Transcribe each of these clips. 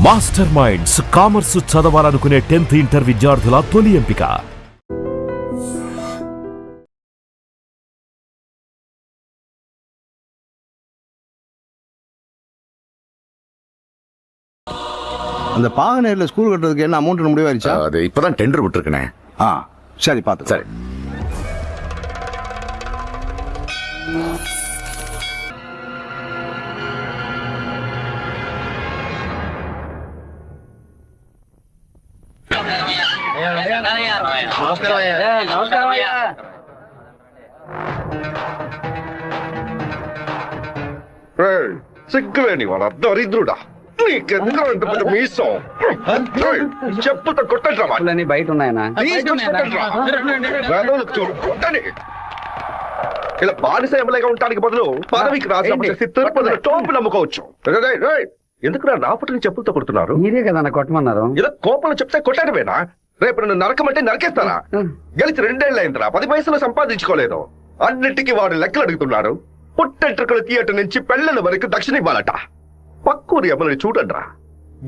Master minds commerce చదవాలనుకునే 10th inter విద్యార్థుల తొలి ఎంపిక. அந்த பாகனேரில் ஸ்கூல் கட்டுறதுக்கு என்ன அமௌண்ட் முடிவாயிருச்சா? அது இப்பதான் டெண்டர் விட்டுருக்கனே. சரி பார்த்து. சரி. సిగ్గులేని వాడా దరిద్రుడా, నీకెందుకు మీసం? చెప్పుతో కొట్టట్రా బయట ఉన్నాయనా? ఇలా బానిస ఎమ్మెల్యేగా ఉండడానికి బదులు పదవికి రాజీనామా చేసి తిరుపతిలో టోపు నమ్ముకోవచ్చు. ఎందుకు నా పుట్టిన చెప్పులతో కొడుతున్నారు? మీరే కదా కొట్టమన్నారు. ఇలా కోపంలో చెప్తే కొట్టాడమేనా? రేపు నన్ను నరకమంటే నరకేస్తానా? గెలిచి 2 ఏళ్ళు అయిందిరా, 10 పైసలు సంపాదించుకోలేదు. అన్నిటికీ వాడు లెక్కలు అడుగుతున్నాడు. పుట్టెంట్రుకలు థియేటర్ నుంచి పెళ్లల వరకు దక్షిణ ఇవ్వాలట. పక్కూరి ఎమ్మెల్యే చూడండిరా,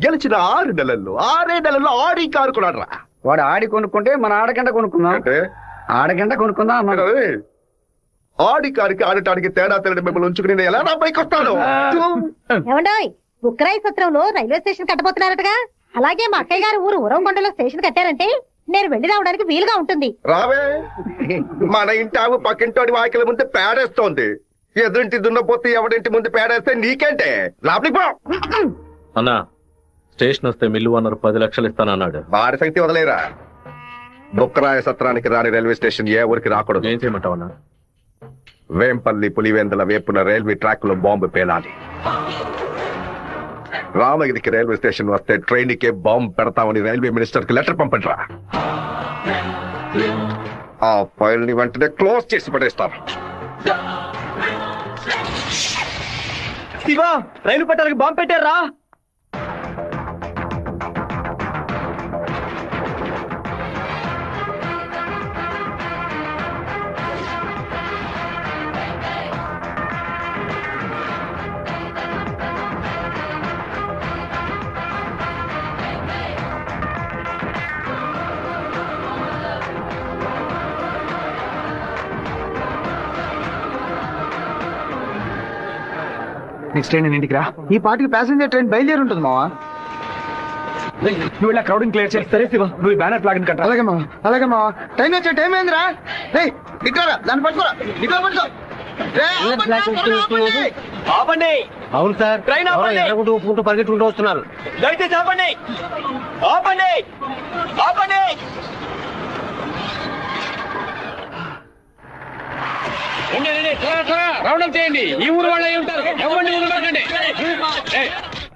గెలిచిన 6 నెలల్లో ఆడి కారు కొన్నాడురా. వాడు ఆడి కొనుక్కుంటే మన ఆడగంట కొనుక్కుందాం అంటే ఆడగంట కొనుక్కుందాం అన్నాడు. ఆడి కారికి ఆడటానికి తేడా తెలియడం మిమ్మల్ని ఉంచుకుని నేను ఎలా నా పైకి వస్తాను? ఏమండోయ్, బుక్కరాయి సత్రంలో రైల్వే స్టేషన్ కట్టబోతున్నారటగా. అలాగే మా అక్కయ్య గారు ఊరు ఉరవకొండలో స్టేషన్ కట్టారంటే నేను వెళ్లి రావడానికి వీలుగా ఉంటుంది. రావే, మన ఇంటి ఆవు పక్కింటి వాకిల ముందు పేడేస్తోంది. ఎదురింటి దున్నపోతే ఎవడింటి ముందు పేడేస్తే నీకేంటే? లోపలికి పో. అన్నా, స్టేషన్ వస్తే మిల్లు అన్నారు 10 లక్షలు ఇస్తానన్నాడు. వారి శక్తి వదిలేరా. బుక్కరాయ సత్రానికి రాని రైల్వే స్టేషన్ ఏ ఊరికి రాకూడదు. ఏం చేయమంటావు అన్నా? వేంపల్లి పులివెందుల వేపున రైల్వే ట్రాక్ లో బాంబు పేలాలి. రామగిరికి రైల్వే స్టేషన్ వస్తే ట్రైన్ కే బాంబు పెడతామని రైల్వే మినిస్టర్ కి లెటర్ పంపండిరా. ఆ ఫైల్ ని వెంటనే క్లోజ్ చేసి పడేస్తారు. శివా, రైలు పట్టాలకు బాంబు పెట్టారా? నెక్స్ట్ ట్రైన్ ఇంటికి రా. ఈ పాటికి ప్యాసింజర్ ట్రైన్ బయలుదేరి ఉంటుంది మావా. నువ్వు ఇలా క్రౌడింగ్ క్లియర్ చేస్తారే శివ. నువ్వు బ్యానర్ ఫ్లాగ్ కట్ట. అలాగే మావా. ట్రైన్ వచ్చే టైం ఏందిరా? ఇట్లా దాన్ని పట్టుకోరా. ఇట్లా పట్టుకో. ఆపండి. అవును సార్, ట్రైన్ ఆపండి. పరిగెట్టుకుంటూ వస్తున్నారు. దయచేసి ఆపండి. ఆపండి. ఆపండి. చేయండి. ఈ ఊరు వాళ్ళే ఉంటారు.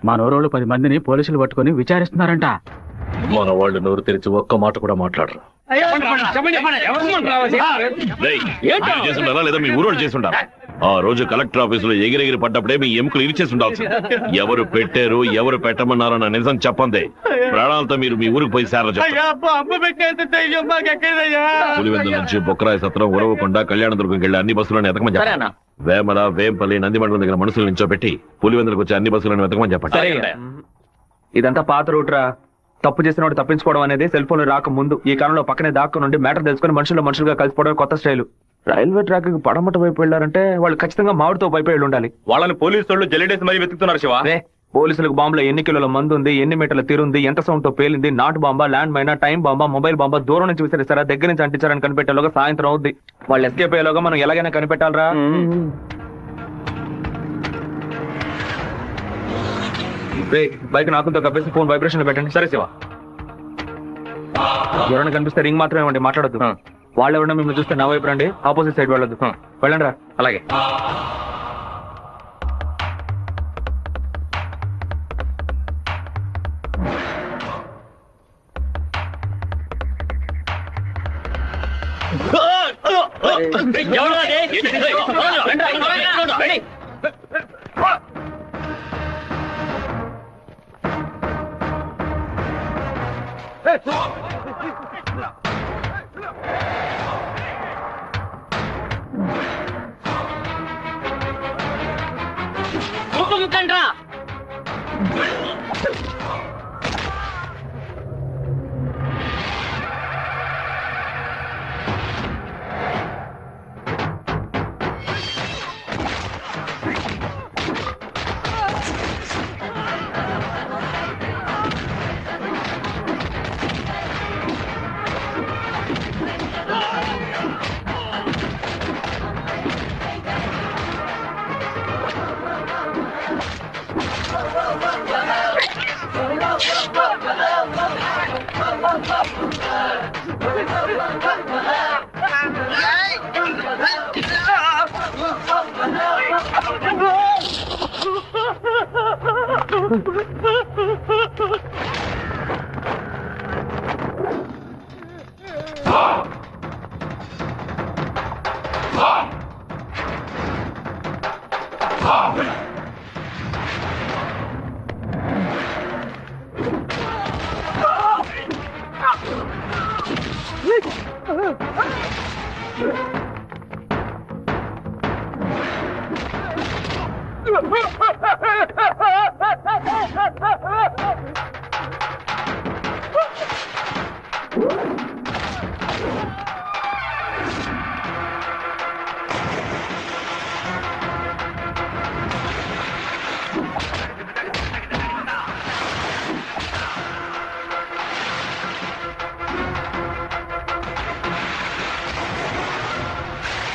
మా నోరోళ్ళు 10 మందిని పోలీసులు పట్టుకొని విచారిస్తున్నారంట. మన వాళ్ళు నోరు తెరిచి ఒక్క మాట కూడా మాట్లాడరు. లేదా మీ ఊరోళ్ళు చేస్తుంటారా? ఆ రోజు కలెక్టర్ ఆఫీసులో ఎగిరెగిరి పడ్డప్పుడే మీ ఎముకలు ఇరిచేసి ఉండాల్సి. ఎవరు పెట్టారు, ఎవరు పెట్టమన్నారన్న నిజం చెప్పండి. ప్రాణాలతో మీరు మీ ఊరికి పోయి సేర పులివెందుల నుంచి బొక్కరాయ సత్రం, ఉరవకొండ, కళ్యాణదుర్గంకి వెళ్ళి అన్ని బస్సులను ఎతకమని చెప్పండి. వేమల, వేంపల్లి, నందిమండలం దగ్గర మనుషులు నిల్చోబెట్టి పులివెందులకు వచ్చి అన్ని బస్సులను వెతకమని చెప్పండి. ఇదంతా పాత రూట్ రా. తప్పు చేసిన వాడు తప్పించుకోవడం అనేది సెల్ ఫోన్ రాక ముందు. ఈ కాలంలో పక్కనే దాక్కు నుండి మ్యాటర్ తెలుసుకుని మనుషులుగా కలిసిపోవడం కొత్త స్టైల్. రైల్వే ట్రాక్ కి పడమట వైపు వెళ్ళారంటే వాళ్ళు ఖచ్చితంగా మామిడితో వైపు వెళ్ళి ఉండాలి. వాళ్ళని పోలీసు వాళ్ళు జల్లిడేసి మరీ వెతుకుతున్నారు శివ. పోలీసులకు బాంబులో ఎన్ని కిలోల మందు ఉంది, ఎన్ని మీటర్ల తీరుంది, ఎంత సౌండ్ తో పేలింది, నాటు బాంబా, ల్యాండ్ మైనా, టైం బాంబా, మొబైల్ బాంబా, దూరం నుంచి విసిరిస్తారా, దగ్గర నుంచి అంటించారని కనిపెట్టేలోగా సాయంత్రం అవుద్ది. వాళ్ళు ఎస్కేప్ అయ్యేలోగా మనం ఎలాగైనా కనిపెట్టాలరా. బైక్ నాకుతో కప్పేసి ఫోన్ వైబ్రేషన్ పెట్టండి. సరే శివ. ఎవరైనా కనిపిస్తే రింగ్ మాత్రమే ఇవ్వండి, మాట్లాడద్దు. వాళ్ళు ఎవరైనా మిమ్మల్ని చూస్తే నా వైపు రండి, ఆపోజిట్ సైడ్ వెళ్ళొద్దు. వెళ్ళండి రా. అలాగే.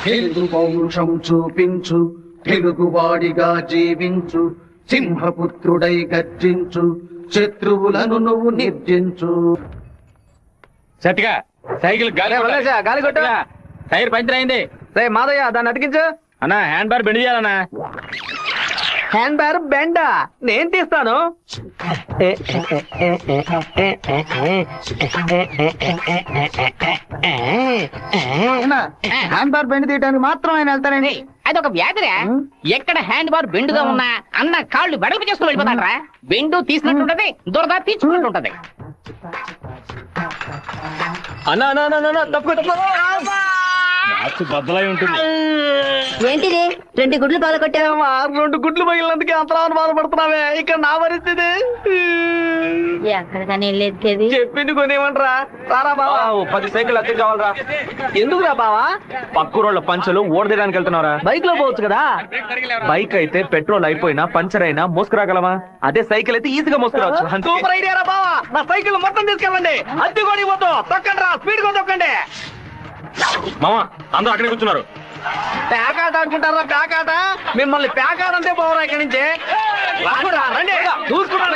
తెలుగు పౌరుషం చూపించు, తెలుగువాడిగా జీవించు, సింహపుత్రుడై గర్జించు, శత్రువులను నువ్వు నిర్జించు. సట్టిగా సైకిల్ గాలి గాలి కొట్టా టైర్ పంచర్ అయింది. రే మాదయ్య దాన్ని అతికించు. అన్నా హ్యాండ్ బార్ బెండ్ చేయాలన్నా. హ్యాండ్ బ్యార్ బెండా నేను తీస్తాను. హ్యాండ్ బార్ బెండ్ తీయడానికి మాత్రం ఆయన వెళ్తారండి. అదొక వ్యాధిరా. ఎక్కడ హ్యాండ్ బార్ బెండుగా ఉన్నా అన్న కాళ్ళు వెడల్పు చేసుకుని వెళ్ళిపోతాడరా. బెండు తీసినట్టుంటది, దురద తీర్చుకున్నట్టుంటది. అన్నా అన్నా అన్నా తప్పు బద్దలై ఉంటుంది. ఏంటిది 2 గుడ్లు పగల కొట్టావు? 2 గుడ్లు పగిలినందుకే అంతరాన్ని బాధపడుతున్నావే. ఇక్కడ నా పరిస్థితి ఎక్కడికని వెళ్ళేది? చెప్పింది కొనేమంటరా. రారా బావా 10 సైకిల్ అద్దె కావాలరా. ఎందుకురా బావా? పక్కూరోళ్ళ పంచలు ఓడదేయడానికి వెళ్తున్నారా? బైక్ లో పోవచ్చు కదా. బైక్ అయితే పెట్రోల్ అయిపోయినా పంచర్ అయినా మోసుకురాగలమా? అదే సైకిల్ అయితే ఈజీగా మోసుకురావచ్చు. సూపర్ ఐడియా రా బావా. నా సైకిల్ మొత్తం తీసుకెళ్ళండి. అద్దె కొని పోతూ తొక్కండి రా, స్పీడ్ గా తొక్కండి. మామా అందరూ అక్కడే కూర్చున్నారు. ప్యాకాట ఆడుకుంటారా? ప్యాకాట మిమ్మల్ని ప్యాకాట అంటే పోవరా ఇక్కడి నుంచి. రండి చూసుకుంటారు.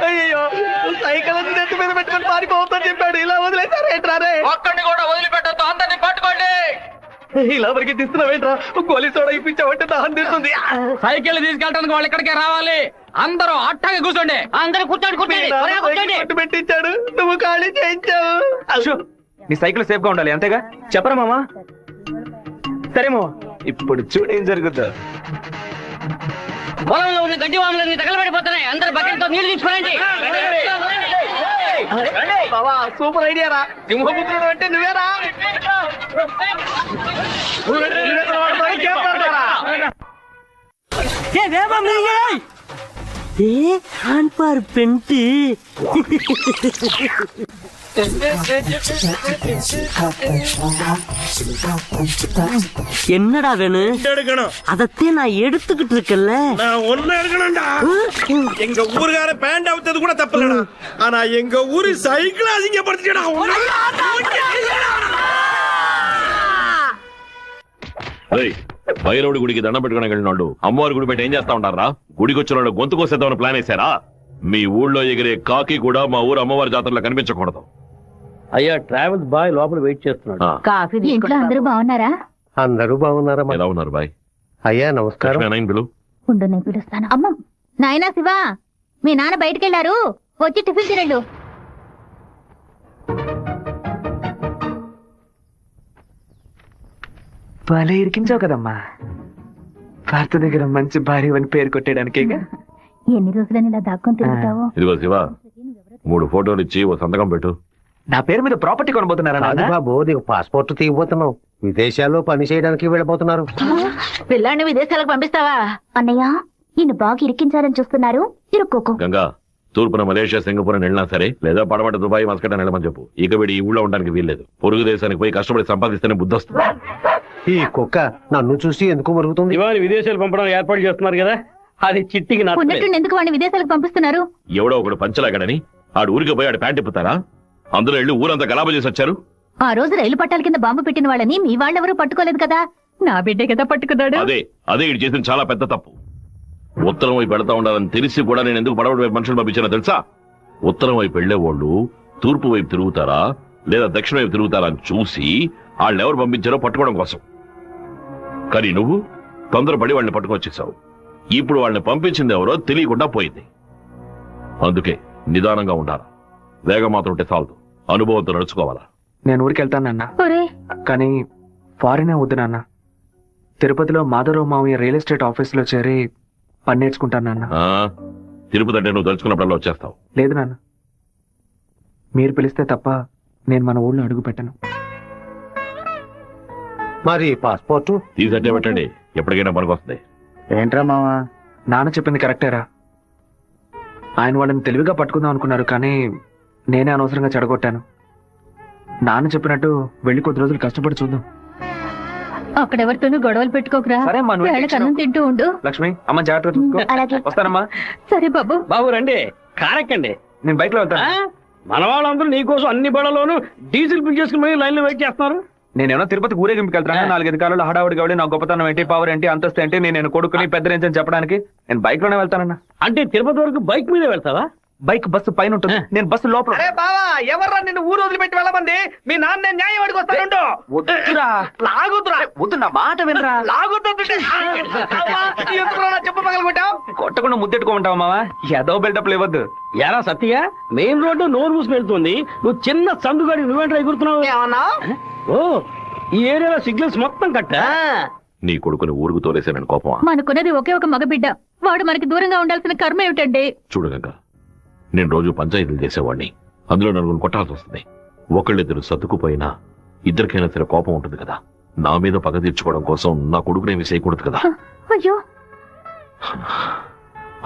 అయ్యో సైకిల్ నెత్తి మీద పెట్టుకుని పారిపోవద్దని చెప్పాడు. ఇలా వదిలేసారేంట్రారే? ఒక్కడిని కూడా వదిలిపెట్టద్దు, అందరినీ పట్టుకోండి. ఇలా వరకు తీస్తున్నావేంట్రా? గోలీ సోడా ఇప్పించావంటే దాహం తీస్తుంది. సైకిల్ తీసుకెళ్ళడానికి వాళ్ళు ఇక్కడికే రావాలి. అందరూ అట్టగా కూర్చోండి. అందరూ కూర్చోండి. పెట్టించాడు, నువ్వు ఖాళీ చేయించావు. నీ సైకిల్ సేఫ్ గా ఉండాలి అంతేగా. చెప్పరా మామా? సరే మామా, ఇప్పుడు చూడు ఏం జరుగుతుందో. పొలంలో ఉన్న గడ్డి వాములన్నీ తగలబడిపోతున్నాయి. అందరు బకెట్తో నీళ్లు తీసుకురండి. బావా సూపర్ ఐడియా రా. సింహపుత్రుడు అంటే నువ్వేరా? என்னடா வேணும்? அதத்தே நான் எடுத்துக்கிட்டு இருக்கல. நான் ஒண்ணு எடுக்கணும்டா. எங்க ஊருக்கார பேண்ட் அவுத்தது கூட தப்புலடா. ஆனா எங்க ஊரு சைக்கிள் அசிங்கப்படுத்திடா. భైరవుడి గుడికి దండం పెట్టుకుని వెళ్ళినాడు. అమ్మవారి గుడి పెట్టి ఏం చేస్తా ఉంటారా? గుడికి వచ్చిన వాళ్ళు గొంతు కోసేద్దామని ప్లాన్ వేశారా? మీ ఊళ్ళో ఎగిరే కాకి కూడా మా ఊరు అమ్మవారి జాతరలో కనిపించకూడదు. అయ్యా ట్రావెల్స్ బాయ్ లోపల వెయిట్ చేస్తున్నాడు. ఇంట్లో అందరూ బాగున్నారా? అందరూ బాగున్నారమ్మా. ఎలా ఉన్నారు బాయ్? అయ్యా నమస్కారం. బిలు ఉండు నేను పిలుస్తాను. అమ్మ నాయనా శివ, మీ నాన్న బయటకెళ్లారు, వచ్చి టిఫిన్ తినండు. భలే ఇరికించావు కదమ్మా. భారత దగ్గర మంచి భార్య అని పేరు కొట్టేయడానికి. ఎన్ని రోజులని ఇలా దాక్కొని తిరుగుతావు? ఇదిగో శివ, 3 ఫోటోలు ఇచ్చి ఓ సంతకం పెట్టు. నా పేరు మీద ప్రాపర్టీ కొనబోతున్నారా? బాబు నీకు పాస్పోర్ట్ తీయబోతున్నావు. విదేశాల్లో పని చేయడానికి వెళ్ళబోతున్నారు. పిల్లాన్ని విదేశాలకు పంపిస్తావా? అన్నయ్య నిన్ను బాగా ఇరికించాలని చూస్తున్నారు, ఇరుక్కోకు. గంగా, తూర్పున మలేషియా, సింగపూర్ అని వెళ్ళినా సరే, లేదా పడమట దుబాయ్, మస్కట్ అని వెళ్ళమని చెప్పు. ఇక వీడి ఈ ఊళ్ళో ఉండడానికి వీల్లేదు. పొరుగు దేశానికి పోయి కష్టపడి సంపాదిస్తేనే బుద్ధి వస్తుంది. ఈ కుక్క నన్ను చూసి ఎందుకు మరుగుతుంది? ఇవాళ విదేశాలు పంపడం ఏర్పాటు చేస్తున్నారు కదా, అది చిట్టికి ఉన్నట్టు ఎందుకు వాడిని విదేశాలకు పంపిస్తున్నారు? ఎవడో ఒకడు పంచలాగడని ఆడు ఊరికి పోయి ఆడు ప్యాంట్ ఇప్పుతారా? అందులో వెళ్ళి ఊరంతా గలాబా చేసి వచ్చారు. ఆ రోజు రైలు పట్టాల కింద బాంబు పెట్టిన వాళ్ళని మీ వాళ్ళెవరూ పట్టుకోలేదు కదా. నా బిడ్డే కదా పట్టుకున్నాడు. అదే ఇటు చేసిన చాలా పెద్ద తప్పు. ఉత్తరం వైపు వెళ్తా ఉండాలని తెలిసి కూడా నేను ఎందుకు పడవడి వైపు మనుషులు పంపించానో తెలుసా? ఉత్తరం వైపు వెళ్లేవాళ్ళు తూర్పు వైపు తిరుగుతారా లేదా దక్షిణ వైపు తిరుగుతారా అని చూసి వాళ్ళని ఎవరు పంపించారో పట్టుకోవడం కోసం. కానీ నువ్వు తొందరపడి వాళ్ళని పట్టుకొచ్చేసావు. ఇప్పుడు వాళ్ళని పంపించింది ఎవరో తెలియకుండా పోయింది. అందుకే నిదానంగా ఉండాలి. వేగం మాత్రం ఉంటే చాలదు, అనుభవంతో నడుచుకోవాలా. నేను ఊరికి వెళ్తాను నాన్న, కానీ ఫారినే వద్దు నాన్న. తిరుపతిలో మాధవరావు మావయ్య రియల్ ఎస్టేట్ ఆఫీసులో చేరి పని నేర్చుకుంటాను నాన్న. తిరుపతి అంటే నువ్వు తలుచుకున్నప్పుడల్లా వచ్చేస్తావు. లేదు నాన్న, మీరు పిలిస్తే తప్ప నేను మన ఊళ్ళో అడుగు పెట్టను. మరి పాస్పోర్టు తీసట్టే పెట్టండి, ఎప్పటికైనా పనికొస్తుంది. ఏంట్రా మావా? నాన్న చెప్పింది కరెక్టేరా. ఆయన వాళ్ళని తెలివిగా పట్టుకుందాం అనుకున్నారు, కానీ నేనే అనవసరంగా చెడగొట్టాను. నాన్న చెప్పినట్టు వెళ్ళి కొద్ది రోజులు కష్టపడి చూద్దాం. అక్కడెవరితోనూ గొడవలు పెట్టుకోకరా. సరే అమ్మా, నువ్వు వేళకి అన్నం తింటూ ఉండు. లక్ష్మి అమ్మ జాగ్రత్తగా చూసుకో. వస్తానమ్మా. సరే బాబు. బాబు రండి, కారెక్కండి. నేను బైక్ లో వెళ్తాను. మన వాళ్ళందరూ నీకోసం అన్ని బడలోనూ డీజిల్ ఫిల్ చేసుకుని లైన్ లో వెయిట్ చేస్తున్నారు. నేనేమన్నా తిరుపతి ఊరేగింపుకి వెళ్తాను. 4-5 కాలంలో హడావుడి కాబట్టి నా గొప్పతనం ఏంటి, పవర్ ఏంటి, అంతస్తు ఏంటి, నేను కొడుకుని పెద్ద రేంజ్ అని చెప్పడానికి నేను బైక్ లోనే వెళ్తానన్నా. అంటే తిరుపతి వరకు బైక్ మీదే వెళ్తావా? బైక్ బస్సు పైన ఉంటుంది, నేను బస్సు లోపల. బావా ఎవర్రా నిన్ను ఊరు వదిలిపెట్టి వెళ్ళమంది? మీ నాన్న న్యాయం అడిగి వస్తానుండు. వద్దురా, లాగుతురా. వద్దు, నా మాట వినరా. లాగుతుంటే చెప్ప పగలగొట్టావు. కొట్టకుండా ముద్దెట్టుకోమంటావా మావా? ఏదో బిల్డప్ లేవద్దు. ఎరా సత్య, మెయిన్ రోడ్డు నోరు మూసి వెళ్తుంది, నువ్వు చిన్న సందుగాడి నువ్వేంట్రా ఎగురుతున్నావు? ఓ, ఈ ఏరియాలో సిగ్నల్స్ మొత్తం కట్టా. నీ కొడుకుని ఊరుకు తోలేసానని కోపమా? మనకున్నది ఒకే ఒక మగబిడ్డ, వాడు మనకి దూరంగా ఉండాల్సిన కర్మ ఏమిటండి? చూడగంగా, నేను రోజు పంచాయతీలు చేసేవాడిని. అందులో నలుగురు కొట్టాల్సి వస్తుంది. ఒకళ్ళిద్దరు సర్దుకుపోయినా ఇద్దరికైనా సరే కోపం ఉంటుంది కదా. నా మీద పగ తీర్చుకోవడం కోసం నా కొడుకునేమి చేయకూడదు కదా. అయ్యో,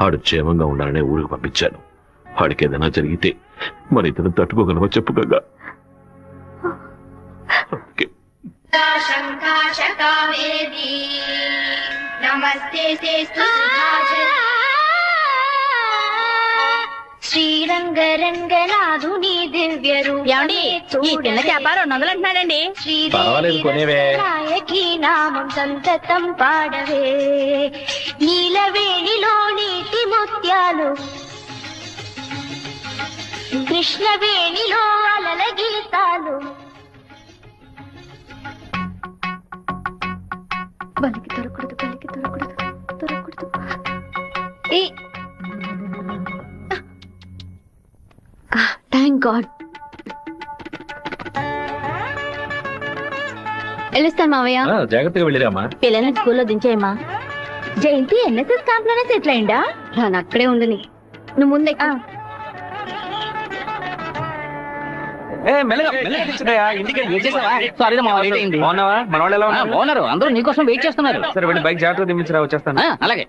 ఆడు క్షేమంగా ఉండాలనే ఊరికి పంపించాను. ఆడికి ఏదైనా జరిగితే మరి ఇతను తట్టుకోగలవా చెప్పు గంగా? శ్రీరంగరంగనాథుని దివ్య రూపాన్ని ఈ చిన్న చేప 200 అంటున్నాడండి. నాయకి నామం సంతతం పాడవే, నీలవేణిలో నీటి ముత్యాలు, కృష్ణవేణిలో అలల గీతాలు. బలికి దొరకూడదు, బలికి దొరకూడదు, దొరకూడదు. Thank God. వెళ్ళిస్తాను మావయ్య. జాగ్రత్తగా వెళ్ళిరామా. పిల్లల్ని స్కూల్లో దించేయమ్మా. జయంతి ఎన్ఎస్ఎస్ క్యాంప్ లోనే సెటిల్ అయిందా? రాను అక్కడే ఉండని, నువ్వు ముందే. బాగున్నారు, అందరూ నీకోసం వెయిట్ చేస్తున్నారు. సరే వెళ్ళి బైక్ జాగ్రత్తగా దింపించరా, వచ్చేస్తాను. అలాగే.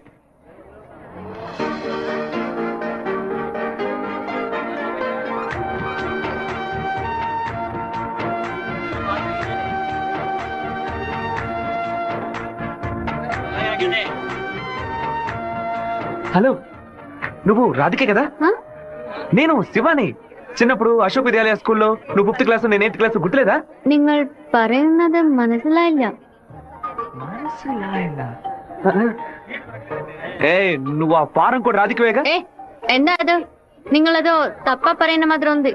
హలో, నువ్వు రాధికే కదా? నేను శివాని. చిన్నప్పుడు అశోక్ విద్యాలయ స్కూల్లో నువ్వు 5th క్లాస్, నేను 8th క్లాస్, గుర్తులేదా? നിങ്ങൾ പറയുന്നത് മനസ്സിലായില്ല. నువ్వు ఆ ఫారం కూడా రాధికవేగా? എന്താ അത്? നിങ്ങളതോ തപ്പ പറയുന്ന മാത്രം ഉണ്ട്.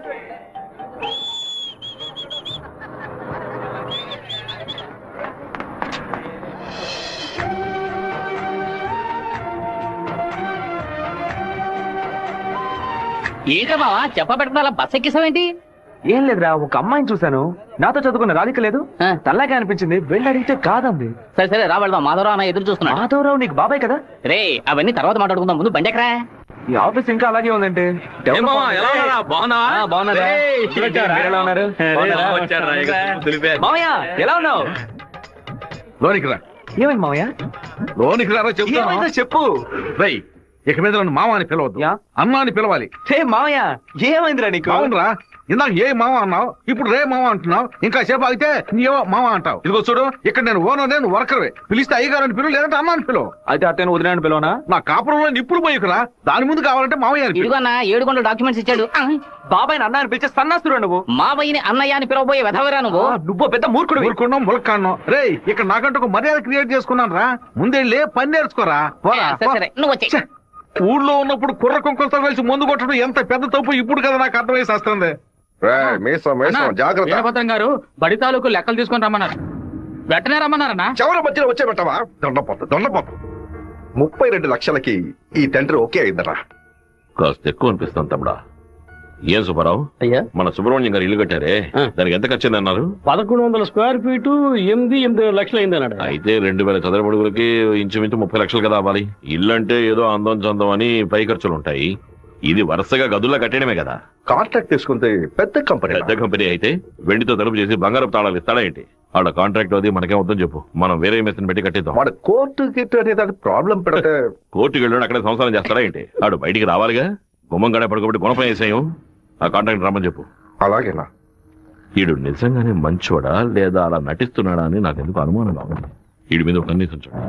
ఏంటో బావా చెప్ప పెడతా బస్ ఎక్కిసావేంటి? ఏం లేదురా, ఒక అమ్మాయిని చూశాను, నాతో చదువుకున్న రాధిక లేదు, తల్లాగా అనిపించింది, వెళ్ళి అడిగితే కాదంది. సరే సరే రా వెళ్దాం, మాధవరావు అన్న ఎదురు చూస్తున్నా. మాధవరావు నీకు బాబాయ్ కదా? రే అవన్నీ తర్వాత మాట్లాడుకుందాం, ముందు బండి ఎక్కరా. ఈ ఆఫీస్ ఇంకా అలాగే ఉందంటే. మామయ్య ఎలా ఉన్నావు? లోనికి రా. ఏమైంది మామయ్య? లోనికి రారా ఏమైందో చెప్పు. రై, ఇక మీద నన్ను మామ అని పిలవద్దు, అన్న అని పిలవాలి. మామయ్య ఏమైందిరా నీకు? అవునరా, ఇందాక ఏ మామ అన్నావు, ఇప్పుడు రే మామ అంటున్నావు, ఇంకా సేపు ఆగితే నీవో మామ అంటావు. ఇదిగో చూడు, ఇక్కడ నేను ఓనర్, నేను వర్కర్వే. పిలిస్తే అయ్యగారు అని పిలువు, లేదంటే అన్న అని పిలువు. అయితే అతను వదిలేని పిలవనా? నా కాపురంలో నిప్పుడు పోయికురా, దాని ముందు కావాలంటే మామయ్య అని పిలువు. ఇదిగోన్నా 7 గంటల డాక్యుమెంట్స్ ఇచ్చాడు. బాబాయ్ అన్న అని పిలిచే సన్నాస్తురా నువ్వు. మావయ్యని అన్నయ్య అని పిలవబోయే వెధవరా నువ్వు. నువ్వు పెద్ద మూర్ఖుడు. ఊరుకున్నాం, ములక్కాన్నాం. రే, ఇక్కడ నాకంటూ ఒక మర్యాద క్రియేట్ చేసుకున్నాను రా, ముందెళ్ళి పని నేర్చుకోరా. సరే నువ్వు వచ్చే. ఊళ్ళో ఉన్నప్పుడు కుర్ర కుంకులతో కలిసి మందు కొట్టడం ఎంత పెద్ద తప్పు ఇప్పుడు కదా నాకు అర్థమై వస్తుంది. జాగ్రత్త. వీరభద్రం గారు బడి తాలూకు లెక్కలు తీసుకొని రమ్మన్నారు. వెంటనే రమ్మన్నారన్నా. చెవరి మధ్యలో వచ్చే పెట్టవా? దొండపోతు 32 లక్షలకి ఈ తండ్రి ఓకే అయిందరా. కాస్త ఎక్కువ అనిపిస్తాను తమ్ముడా. ఏం సుబ్బారావు, అయ్యా మన సుబ్రహ్మణ్యం గారు ఇల్లు కట్టారే, దానికి ఎంత ఖర్చు అన్నారు? 1100 స్క్వేర్ ఫీటు 8 లక్షలు అయింది అన్నాడు. అయితే 2000 చదరపు అడుగులకి ఇంచుమించు 30 లక్షలు కదా అవ్వాలి. ఇల్లు అంటే ఏదో అందం చందం అని పై ఖర్చులు ఉంటాయి. ఇది వరుసగా గదుల్లో కట్టడమే కదా. కాంట్రాక్ట్ తీసుకుంటే పెద్ద కంపెనీ అయితే వెండితో తలుపు చేసి బంగారపు తాళాలు ఇస్తాడా ఏంటి? ఆడ కాంట్రాక్ట్ అది మనకేం వద్దని చెప్పు, మనం వేరే మెషిన్ పెట్టి కట్టిద్దాం. వాడు కోర్టు గిట్టు అనేది ప్రాబ్లం పెడితే కోర్టుకి వెళ్ళాడు అక్కడే సంసారం చేస్తాడా ఏంటి? ఆడు బయటికి రావాలిగా. గుమ్మంగానే పడుకోబెట్టి గుణపం వేసాయం. ఆ కాంట్రాక్ట్ రమ్మని చెప్పు. అలాగేనా? ఈడు నిజంగానే మంచోడా లేదా అలా నటిస్తున్నాడా అని నాకెందుకు అనుమానంగా ఉంది. ఈడి మీద కనీసం చూడు.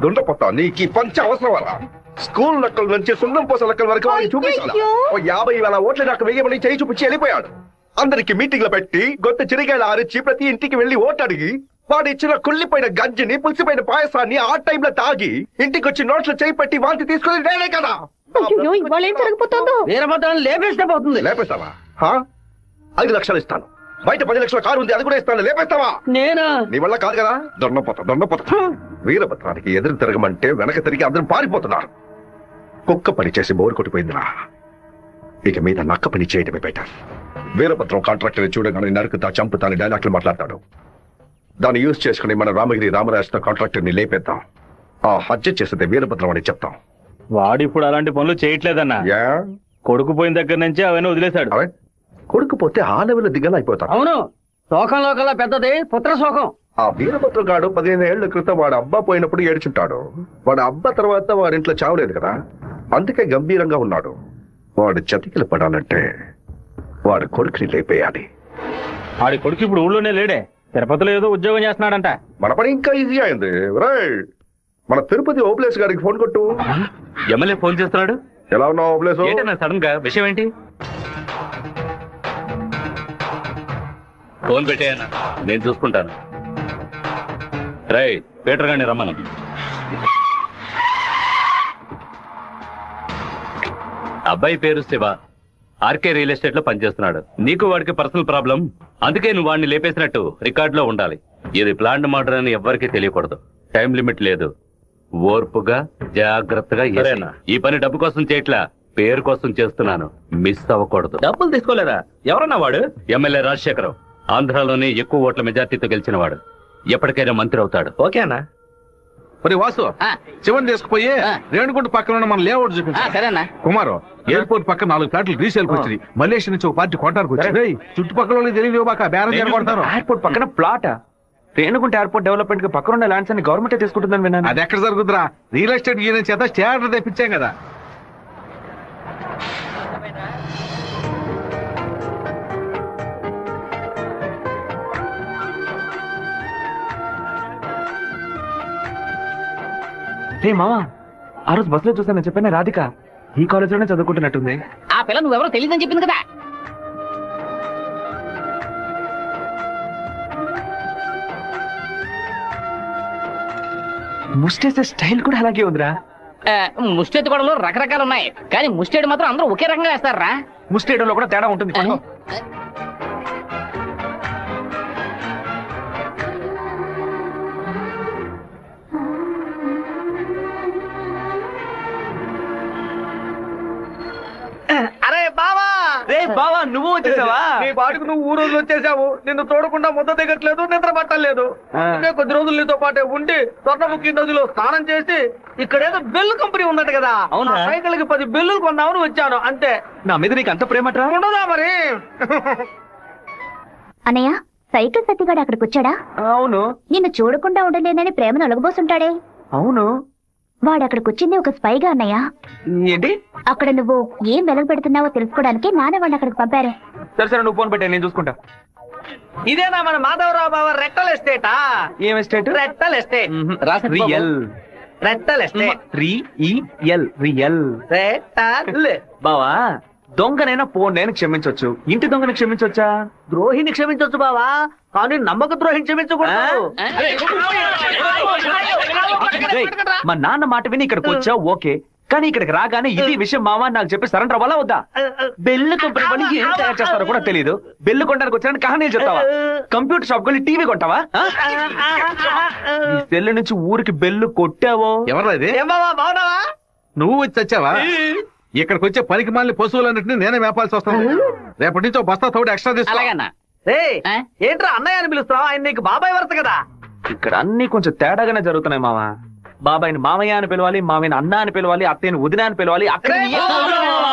దుండపోతా నీకు పంచ అవసరం. స్కూల్ లెక్కల నుంచి సున్నం పోస లెక్కల వరకు వాడికి చూపించాలి. 50,000 ఓట్లు నాకు వెయ్యమని చేయి చూపించి వెళ్ళిపోయాడు. అందరికి మీటింగ్లు పెట్టి గొంతు చిరిగాయలు ఆరిచి ప్రతి ఇంటికి వెళ్లి ఓటు అడిగి వాడు ఇచ్చిన కుళ్ళిపోయిన గంజిని పులిసిపోయిన పాయసాన్ని ఆ టైంలో తాగి ఇంటికి వచ్చి నోట్లు చేయి పెట్టి వాంతి తీసుకుని నేనే కదా. ఇవాళ ఏం జరగబోతుందో. వీరభద్రాన్ని లేపేస్తే పోతుంది. లేపేస్తావా? 5 లక్షలు ఇస్తాను. బయట 10 లక్షల కారు ఉంది, అది కూడా ఇస్తాను. లేపేస్తావా? నేనా? నీ వల్ల కాదు కదా. దొండపోతా వీరభద్రానికి ఎదురు తిరగమంటే వెనక తిరిగి అందరూ పారిపోతున్నారు. కుక్క పని చేసి బోరు కొట్టిపోయిందిరా. ఇక మీద నక్క పని చేయడమే బెటర్. వీరభద్రం కాంట్రాక్టర్ చూడగానే నరుకుతా చంపుతాని డైలాగ్లు మాట్లాడతాడు. దాన్ని యూజ్ చేసుకుని మన రామగిరి రామరాజుతో కాంట్రాక్టర్ ని లేపేద్దాం. ఆ హత్య చేసేది వీరభద్రం అని చెప్తాం. వాడు ఇప్పుడు అలాంటి పనులు చేయట్లేదన్నా. కొడుకు పోయిన దగ్గర నుంచి అవన్నీ వదిలేశాడు. కొడుకు పోతే ఆ లెవెల్ దిగలైపోతాడు. అవును, శోకంలో కల్లా పెద్దది పుత్ర శోకం. ఆ వీరభద్రం గాడు 15 ఏళ్ల క్రితం వాడు అబ్బా పోయినప్పుడు ఏడ్చుంటాడు. వాడు అబ్బా తర్వాత వాడింట్లో చావలేదు కదా, అందుకే గంభీరంగా ఉన్నాడు. వాడు చతికిలు పడాలంటే వాడు కొడుకుని లేపేయాలి. వాడి కొడుకు ఇప్పుడు ఊళ్ళోనే లేడే, తిరుపతిలో ఏదో ఉద్యోగం చేస్తున్నాడంట. మన పని ఇంకా ఈజీ అయింది. మన తిరుపతి ఓప్లేస్ గారికి ఫోన్ కొట్టు. ఎమ్మెల్యే ఫోన్ చేస్తున్నాడు. ఎలా ఉన్నావు ఓప్లేస్? సడన్ గా విషయం ఏంటి? ఫోన్ పెట్టేయన్నా, నేను చూసుకుంటాను. రై పీటర్ గారిని రమ్మను. అబ్బాయి పేరు శివ, ఆర్కే రియల్ ఎస్టేట్ లో పనిచేస్తున్నాడు. నీకు వాడికి పర్సనల్ ప్రాబ్లం, అందుకే నువ్వు వాడిని లేపేసినట్టు రికార్డులో ఉండాలి. ఇది ప్లాంట్ మర్డర్ అని ఎవ్వరికీ తెలియకూడదు. టైం లిమిట్ లేదు. ఓర్పుగా జాగ్రత్తగా. ఈ పని డబ్బు కోసం చేయట్లా, పేరు కోసం చేస్తున్నాను. మిస్ అవ్వకూడదు. డబ్బులు తీసుకోలేదా? ఎవరన్నా వాడు? ఎమ్మెల్యే రాజశేఖరం, ఆంధ్రాలోనే ఎక్కువ ఓట్ల మెజార్టీతో గెలిచిన వాడు. ఎప్పటికైనా మంత్రి అవుతాడు. ఓకేనా? మరి వాసు, శివన్ తీసుకుపోయి రేణుగుంట పక్కన ఉన్న మన లేఅవుట్ చూపించు. సరేనా కుమారు, ఎయిర్పోర్ట్ పక్కన 4 ఫ్లాట్లు రీసేల్కి వచ్చింది. మలేషియా నుంచి ఒక పార్టీ కొట్టానికి వచ్చింది. చుట్టుపక్కల వాళ్ళకి తెలియదు, బేరం కొడతారు. ఎయిర్పోర్ట్ పక్కన ప్లాట్. రేణుగుంట ఎయిర్పోర్ట్ డెవలప్మెంట్ కి పక్కన ఉన్న ల్యాండ్స్ అన్ని గవర్నమెంట్ తీసుకుంటుందని విన్నాను. అది ఎక్కడ జరుగుతుందిరా? రియల్ ఎస్టేట్ యూనియన్ చేత స్టాండర్ తెప్పించాం కదా. రే మావా, ఆ రోజు బస్సులో చూసాను చెప్పాను, రాధిక ఈ కాలేజ్ లోనే చదువుకుంటున్నట్టుంది. ఆ పిల్ల నువ్వెవరో తెలియదని చెప్పింది కదా. ముస్టేసే స్టైల్ కూడా అలాగే ఉందిరా. ముష్టెత్తి గొడవలు రకరకాలు ఉన్నాయి, కానీ ముష్టేడు మాత్రం అందరూ ఒకే రకంగా వేస్తారా? ముస్టేయడంలో కూడా తేడా ఉంటుంది. అరే బావా! రే బావా, నువ్వు వచ్చేసావా? నీ పాటుకు నువ్వు ఊరోజు వచ్చేసావు. నిన్ను తోడకుండా ముద్ద దిగట్లేదు, నిద్ర పట్టలేదు. కొద్ది రోజులు నీతో పాటే ఉండి స్వర్ణముఖి నదిలో స్నానం చేసి ఇక్కడేదో బెల్లు కంపెనీ ఉన్నట్టు కదా, అవునా, సైకిల్ కి 10 బెల్లులు కొన్నామని వచ్చాను అంతే. నా మీద నీకు అంత ప్రేమట్రా? ఉండదా మరి? అన్నయ్య, సైకిల్ సత్తిగాడు అక్కడికి వచ్చాడా? అవును. నిన్ను చూడకుండా ఉండలేనని ప్రేమను ఒలగబోసుంటాడే. అవును. వాడు అక్కడికి వచ్చింది ఒక స్పైగా అన్నయ్య. ఏంటి? అక్కడ నువ్వు ఏం వెలగ పెడుతున్నావో తెలుసుకోవడానికి నాన్న వాడిని అక్కడికి పంపారు. సరే సరే, నువ్వు ఫోన్ పెట్టా, నేను చూసుకుంటా. ఇదేనా మన మాధవరావు బావ రెట్టల్ ఎస్టేటా? ఏం ఎస్టేట్? రెట్టల్ ఎస్టేట్. రియల్. రెట్టల్ ఎస్టేట్. రియల్. రెట్టల్. బావా, దొంగనైనా ఫోన్ నేను క్షమించొచ్చు, ఇంటి దొంగని క్షమించొచ్చా? ద్రోహిని క్షమించొచ్చు బావా, కానీ నమ్మక ద్రోహిని క్షమించకూడదు. మా నాన్న మాట విని ఇక్కడికి వచ్చావు ఓకే, కానీ ఇక్కడికి రాగానే ఇది విషయం మామ నాకు చెప్పి సరెండర్ అవ్వాలా వద్దా? బెల్లు కొబ్బరి పని ఏం తయారు చేస్తారో కూడా తెలియదు. బెల్లు కొనడానికి వచ్చానని కహానీలు చెప్తావా? కంప్యూటర్ షాప్ కొని టీవీ కొంటావా? సెల్లు నుంచి ఊరికి బెల్లు కొట్టావో? ఎవరది? బాగున్నావా? నువ్వు వచ్చి వచ్చావా? ఇక్కడికి వచ్చే పనికి మాలిన పశువులన్నింటినీ నేనే మేపాల్సి వస్తాను. రేపటి నుంచి బస్తా తోడు ఎక్స్ట్రా తీసుకో. ఏంట్రా అన్నయ్య అని పిలుస్తావు? ఆయన నీకు బాబాయ్ వరుస కదా. ఇక్కడ అన్ని కొంచెం తేడాగానే జరుగుతున్నాయి మామ. బాబాయిని మామయ్య అని పిలవాలి, మామయ్యని అన్న అని పిలవాలి, అత్తయ్యని వదిన అని పిలవాలి. అక్కడ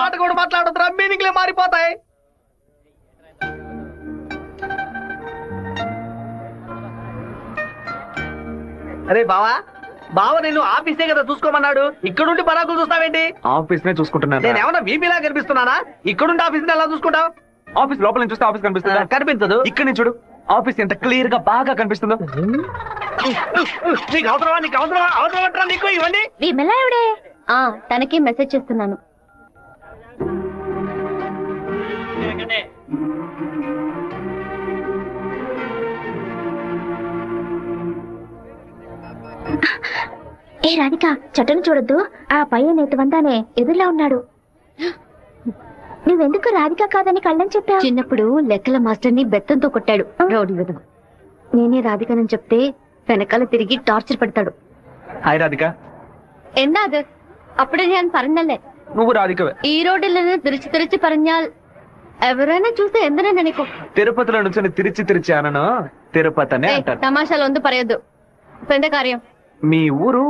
మాట కూడా మాట్లాడుతున్నా, మీనింగ్లే మారిపోతాయి. అరే బావా, బావ నిన్ను ఆఫీసే కదా చూసుకోమన్నాడు, ఇక్కడుండి పరాకులు చూస్తావేంటి? ఆఫీస్ నే చూసుకుంటున్నాను. నేను ఏమన్నా వీపీలా కనిపిస్తున్నానా? ఇక్కడుండి ఆఫీస్ ఎలా చూసుకుంటావు? ఆఫీస్ లోపల నుంచి చూస్తే ఆఫీస్ కనిపిస్తుందా? కనిపించదు. ఇక్కడ నుంచి చూడు, ఆఫీస్ ఎంత క్లియర్ గా బాగా కనిపిస్తుందో. నీకు అవసరమా? నీకు అవసరమా? అవసరమా నీకు ఇవన్నీ? విమల ఎవడే? తనకి మెసేజ్ చేస్తున్నాను. ఏ రాధిక, చెట్టును చూడొద్దు. ఆ పైన నేత వందానే ఎదురులా ఉన్నాడు. నువ్వెందుకు రాధిక కాదని కళ్ళని చెప్పావు? చిన్నప్పుడు లెక్కల మాస్టర్ ని బెత్తంతో కొట్టాడు రౌడీ విధం. నేనే రాధికనని చెప్తే వెనకాల తిరిగి టార్చర్ పెడతాడు. హాయ్ రాధిక. എന്നാത് అప్పుడే నేను പറഞ്ഞല്ലേ నువ్వు రాధికవే. ఈ రోడ్డులను తిరిచి പറഞ്ഞാൽ ఎవరైనా చూస్తే ఎందనే నెనకు. తిరుపతిలో నుంచి తిరిచి అనను తిరుపతి అనే అంటారు. తమాషాలు പറയదు. എന്താ കാര്യം? మీ ఊరు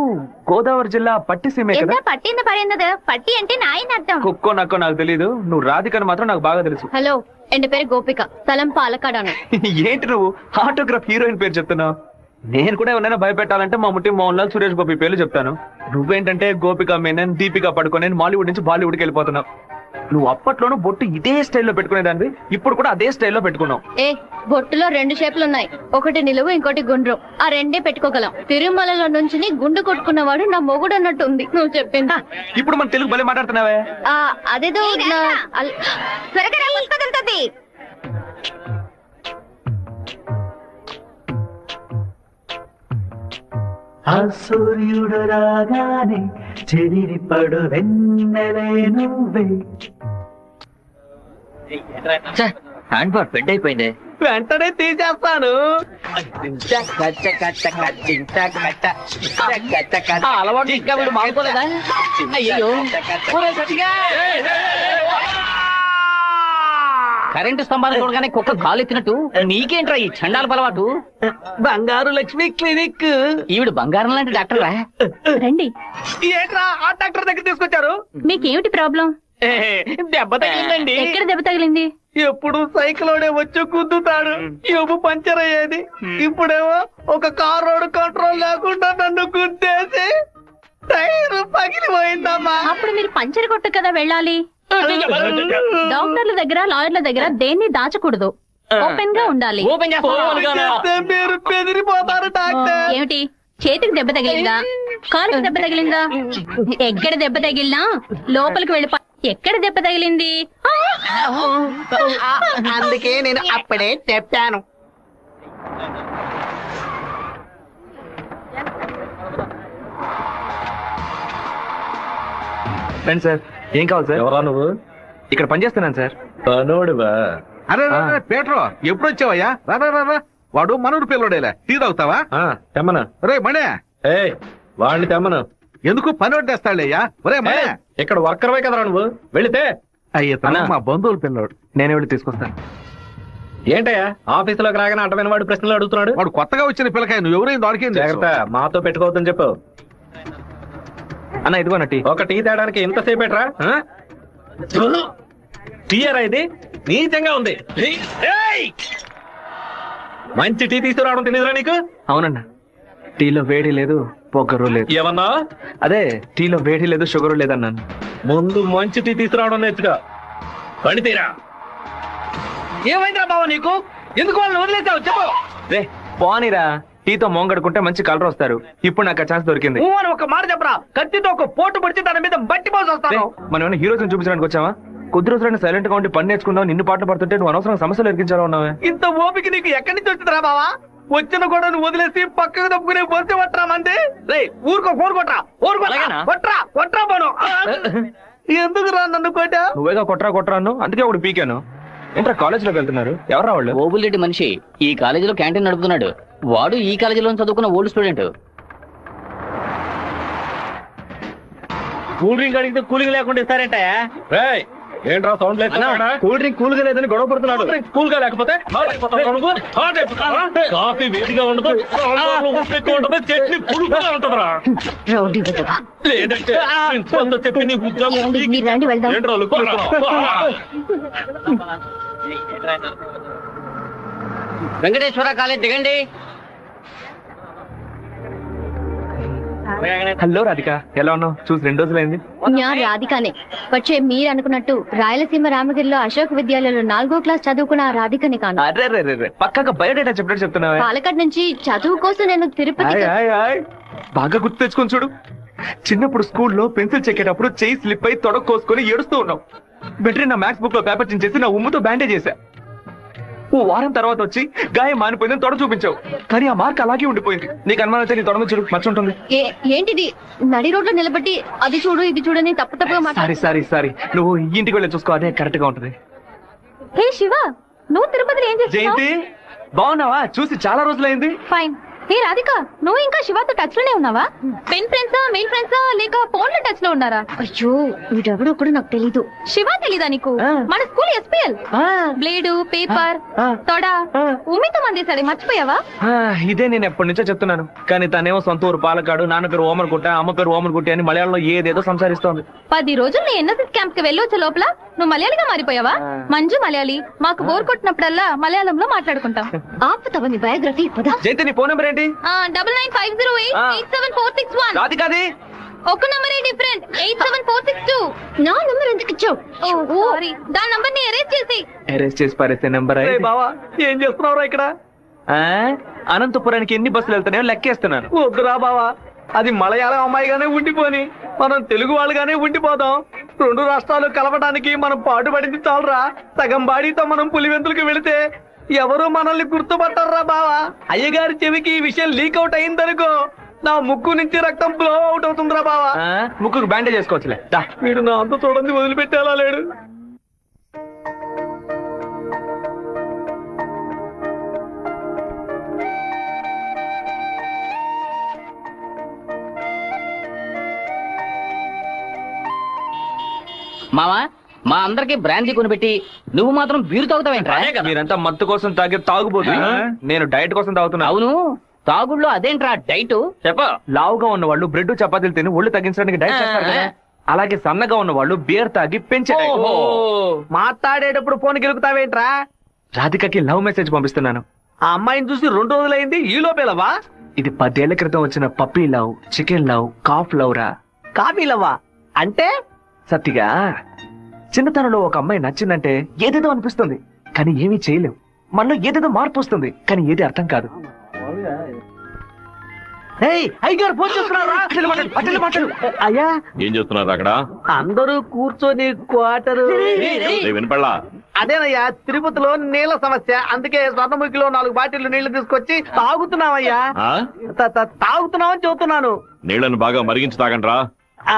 గోదావరి జిల్లా పట్టి సీమే కదా? എന്താ పట్టి എന്ന് പറയുന്നത്? పట్టి అంటే నాయన అర్థం. కుక్కో నక్కో నాకు తెలీదు. నువ్వు రాధికని మాత్రం నాకు బాగా తెలుసు. హలో, ఎന്റെ పేరు గోపిక, స్థలం పాలకాడాను. ఏంటి నువ్వు ఆటోగ్రాఫ్ హీరోయిన్ పేరు చెప్తున్నావు? నేను కూడా ఎవరైనా భయపెట్టాలంటే మా ముట్టి మోహన్ లాల్, సురేష్ గోపి పేర్లు చెప్తాను. నువ్వేంటంటే గోపిక మేనన్, దీపిక పడుకోని మాలీవుడ్ నుంచి బాలీవుడ్కి వెళ్ళిపోతున్నావు. నువ్వు అప్పట్లోనూ బొట్టు ఇదే స్టైల్లో పెట్టుకునేదాన్ని, ఇప్పుడు కూడా అదే స్టైల్లో పెట్టుకున్నావు. బొట్టులో 2 షేపులు ఉన్నాయి, ఒకటి నిలువు, ఇంకోటి గుండ్రు. ఆ రెండే పెట్టుకోగలం. తిరుమలలో నుంచి గుండు కొట్టుకున్నవాడు నా మొగుడు అన్నట్టు ఉంది నువ్వు చెప్పింది. ఇప్పుడు మన తెలుగు భలే మాట్లాడుతున్నావే. అదేదో త్వరగా పుష్పదంతది. సూర్యుడు రాగానే చెదిరిపడు వెన్నెలే నువ్వే. హ్యాండ్ బార్ బెడ్ అయిపోయింది. వెంటనే తీసేస్తాను. అలవాటు ఇంకా వీడు మానుకోలేదా? అయ్యో, కరెంటు స్తంభాలు చూడగానే కుక్క కాలు ఎత్తినట్టు నీకేంట్రా ఈ చండాల అలవాటు? బంగారు లక్ష్మి క్లినిక్. ఈవిడ బంగారం లాంటి డాక్టర్ రా. రండి. ఏంట్రా ఆ డాక్టర్ దగ్గర తీసుకొచ్చారు? మీకేమిటి ప్రాబ్లం? దెబ్బ తగిలిందండి. ఎక్కడ దెబ్బ తగిలింది? ఎప్పుడు సైకిలోనే వచ్చి గుద్దుతాడు, ఎబు పంచర్ అయ్యేది. ఇప్పుడేమో ఒక కారోడు కంట్రోల్ లేకుండా నన్ను గుద్దేసి టైర్ పగిలిపోయిందమ్మా. అప్పుడు మీరు పంచర్ కొట్టు కదా వెళ్ళాలి. డాక్టర్ల దగ్గర, లాయర్ల దగ్గర దేన్ని దాచకూడదు, ఓపెన్ గా ఉండాలి. మీరు బెదిరిపోతారు డాక్టర్. ఏమిటి, చేతికి దెబ్బ తగిలిందా? కాలుకి దెబ్బ తగిలిందా? ఎక్కడ దెబ్బ తగిలినా లోపలికి వెళ్ళి ఎక్కడ దెబ్బ తగిలింది? అందుకే నేను అప్పుడే చెప్పాను. రండి సార్. ఏం కావాలి సార్? ఎవరా నువ్వు? ఇక్కడ పనిచేస్తున్నాను సార్. పనోడివా? అరే పేట్రో, ఎప్పుడు వచ్చావయ్యా? రా. వాడు మనూరు పిల్లడేలా, టీ తాగుతావా? తెమ్మను. రే మణే, వాడిని తెమ్మను. ఎందుకు పని తెస్తాడయ్యా? ఒరే మణే, ఇక్కడ వర్కర్వే కదరా నువ్వు, వెళితే అయ్యా మా బంధువులు పిల్లడు. నేనే వెళ్ళి తీసుకొస్తాను. ఏంటయ్యా ఆఫీసులోకి రాగానే అడ్డమైన వాడు ప్రశ్నలు అడుగుతున్నాడు? వాడు కొత్తగా వచ్చిన పిల్లకాయ, నువ్వు ఎవరైనా దొరికింది జాగ్రత్త, మాతో పెట్టుకోవద్దని చెప్పు. అన్న ఇదిగోన టీ. ఒక టీ తేడానికి ఎంతసేపు ఎట్రా? టీయరా ఇది? నీచంగా ఉంది. మంచి టీ తీసుకురావడం తెలియదురా నీకు? అవునన్నా, టీలో వేడి లేదు, పొగరు లేదు. ఏమన్నా? అదే టీలో వేడి లేదు, షుగరు లేదన్నాను. ముందు మంచి టీ తీసుకురావడం నేర్చుగా. పని తీరా. ఏమైందిరా బావ నీకు? ఎందుకు వాళ్ళని వదిలేసావు చెప్పు. రే పోనీరా, టీతో మోంగడుకుంటే మంచి కలర్ వస్తారు. ఇప్పుడు నాకు ఆ ఛాన్స్ దొరికింది. అని ఒక మాట చెప్పరా, కత్తితో ఒక పోటు పడిచి దాని మీద బట్టి పోసి వస్తాను. మనం ఏమైనా హీరోస్ చూపించడానికి వచ్చావా? కొద్ది రోజులైనా సైలెంట్ గా ఉండి పని నేర్చుకుందాం, నిన్ను పాటలు పడుతుంటే నువ్వు అనవసరం సమస్యలు ఎరికించాలా ఉన్నావే. ఇంత ఓపిక నీకు ఎక్కడి నుంచి వచ్చిందిరా బావా? వచ్చిన గొడవను వదిలేసి పక్కకు తప్పుకునే బొంత పట్టరా మంది రే ఊరుకో కోరుకోట్రా కొట్రా కొట్రా పోను ఎందుకు రా నన్ను కొట్టా? నువ్వేగా కొట్రా అన్ను, అందుకే ఒకటి పీకాను. ఏంట్రా కాలేజీలోకి వెళ్తున్నారు? ఎవరా వాళ్ళు? ఓబుల్రెడ్డి మనిషి ఈ కాలేజీలో క్యాంటీన్ నడుపుతున్నాడు. వాడు ఈ కాలేజీలో చదువుకున్న ఓల్డ్ స్టూడెంట్. కూల్ డ్రింక్ అడిగితే కూలింగ్ లేకుండా ఇస్తారంట. ఏంట్రా సౌండ్ లేదు? కూల్ డ్రింక్ కూల్ గా లేదని గొడవ పడుతున్నాడు. కూల్ గా లేకపోతే కాఫీ వేడిగా ఉండదు, చట్నీ పులుపుగా ఉంటుందిరా. లేదంటే ప్రిన్సిపల్తో చెప్పి నీ ఉద్యోగం ఏంట్రా లుక్కులు ఇస్తున్నావ్? వెంకటేశ్వర కాలేజ్ దిగండి. హలో రాధిక, ఎలా ఉన్నావు? చూసి 2 రోజులైంది. నేను రాధికనే. వచ్చే మీరు అనుకున్నట్టు రాయలసీమ రామగిరిలో అశోక్ విద్యాలయంలో 4వ క్లాస్ చదువుకున్న ఆ రాధికని కాను. అరే పక్కగా బయోడేటా చెప్పినట్టు చెప్తున్నావా? పాలకాడ్ నుంచి చదువు కోసం నేను తిరుపతి. బాగా గుర్తు తెచ్చుకొని చూడు. చిన్నప్పుడు స్కూల్లో పెన్సిల్ చెక్కేటప్పుడు చెయ్యి స్లిప్ అయి తొడగ కోసుకొని ఏడుస్తూ ఉన్నావు. వెంటనే నా మ్యాథ్స్ బుక్ లో పేపర్ చించేసి నా ఉమ్ముతో బ్యాండేజ్ చేశా. ఓ వారం తర్వాత వచ్చి గాయం మానిపోయిందని తొడ చూపించావు, కానీ ఆ మార్క్ అలాగే ఉండిపోయింది. నీకు అనుమానం అయితే నీ తొడ మీద చూడు, మచ్చ ఉంటుంది. ఏంటిది నడి రోడ్లో నిలబెట్టి అది చూడు ఇది చూడని తప్పుగా సారీ నువ్వు ఇంటికి వెళ్ళి చూసుకో, అదే కరెక్ట్ గా ఉంటుంది. హే శివ, నువ్వు తిరుపతిలో ఏం చేస్తున్నావు? జయంతి బాగున్నావా? చూసి చాలా రోజులైంది. ఫైన్. హే రాధిక, నువ్వు ఇంకా శివతో టచ్ లోనే ఉన్నావా? పెన్ ఫ్రెండ్సా, మెయిల్ ఫ్రెండ్సా, లేక ఫోన్ లో టచ్ లో ఉన్నారా? అయ్యో వీడెవడో కూడా నాకు తెలీదు. శివ తెలీదా నీకు? మన స్కూల్ ఎస్పీఎల్ బ్లేడు, పేపర్, తొడ ఉమ్మితో మందేశాడు, మర్చిపోయావా? ఇదే నేను ఎప్పటి నుంచో చెప్తున్నాను, కానీ తనేమో సొంత ఊరు పాలకాడు, నాన్న పేరు ఓమనుకుంట, అమ్మ పేరు ఓమనుకుంటే అని మలయాళంలో ఏదేదో సంసారిస్తోంది. 10 రోజులు నీ ఎన్ఎస్ఎస్ క్యాంప్ కి వెళ్ళి వచ్చే లోపల నువ్వు మలయాళిగా మారిపోయావా? మంజు మలయాళి. మాకు బోర్ కొట్టినప్పుడల్లా మలయాళంలో మాట్లాడుకుంటాం. ఆపుతావా నీ బయోగ్రఫీ? జయంతి నీ ఫోన్ నెంబర్ ఏంటి? 9950888741. రాధికాది ఒక నంబరే డిఫరెంట్, 87462. నా నంబర్ ఎందుకు ఇచ్చావు? సారీ, దాని నంబర్ ని అరెస్ట్ చేసి పారేసే నెంబర్. బావా ఏం చేస్తున్నావురా ఇక్కడ? అనంతపురానికి ఎన్ని బస్సులు వెళ్తాయో లెక్కేస్తున్నాను. వద్దురా బావా, అది మలయాళం అమ్మాయిగానే ఉండిపోని మనం తెలుగు వాళ్ళుగానే ఉండిపోదాం. 2 రాష్ట్రాలు కలవడానికి మనం పాటుపడింది చాలరా. సగం బాడీతో మనం పులివెందులకు వెళితే ఎవరు మనల్ని గుర్తుపట్టారా బావా. అయ్యగారి చెవికి ఈ విషయం లీక్ అవుట్ అయిందనుకో, నా ముక్కు నుంచి రక్తం ఫ్లో అవుట్ అవుతుందిరా బావా. ముక్కుకు బ్యాండేజ్ చేసుకోవచ్చులే. వీడు నా అంత చూడండి వదిలిపెట్టేలా లేడు. మావా, మా అందరికి బ్రాందీ కొనిపెట్టి నువ్వు మాత్రం బీరు తాగుతావేంట్రా? మీరంతా మత్తు కోసం తాగే తాగుబోతు, నేను డైట్ కోసం తాగుతున్నా. అవును, తాగుళ్ళో అదేంట్రా డైట్? చెప్ప. లావుగా ఉన్న వాళ్ళు బ్రెడ్ చపాతీలు తిని ఒళ్ళు తగ్గించడానికి డైట్ చేస్తారు కదా, అలాగే సన్నగా ఉన్న వాళ్ళు బియర్ తాగి పెంచే. మాట్లాడేటప్పుడు ఫోన్ గెలుగుతావేంట్రా? రాధికకి లవ్ మెసేజ్ పంపిస్తున్నాను. ఆ అమ్మాయిని చూసి 2 రోజులైంది, ఈ లోపేలవా? ఇది 10 ఏళ్ల క్రితం వచ్చిన puppy love, chicken love, calf love రా. కాఫీ లవ్వా అంటే? సత్తిగా చిన్నతనంలో ఒక అమ్మాయి నచ్చిందంటే ఏదేదో అనిపిస్తుంది, కానీ ఏమీ చేయలేవు. మనలో ఏదేదో మార్పు వస్తుంది, కానీ ఏది అర్థం కాదు. అయ్యా ఏం చేస్తున్నారు అక్కడ? అందరూ కూర్చొని క్వార్టర్ వినపడలా? అదేనయ్యా, తిరుపతిలో నీళ్ల సమస్య, అందుకే స్వర్ణముఖిలో 4 బాటిళ్లు నీళ్లు తీసుకొచ్చి తాగుతున్నామయ్యా. తాగుతున్నామని చెబుతున్నాను. నీళ్లను బాగా మరిగించి తాగండ్రా.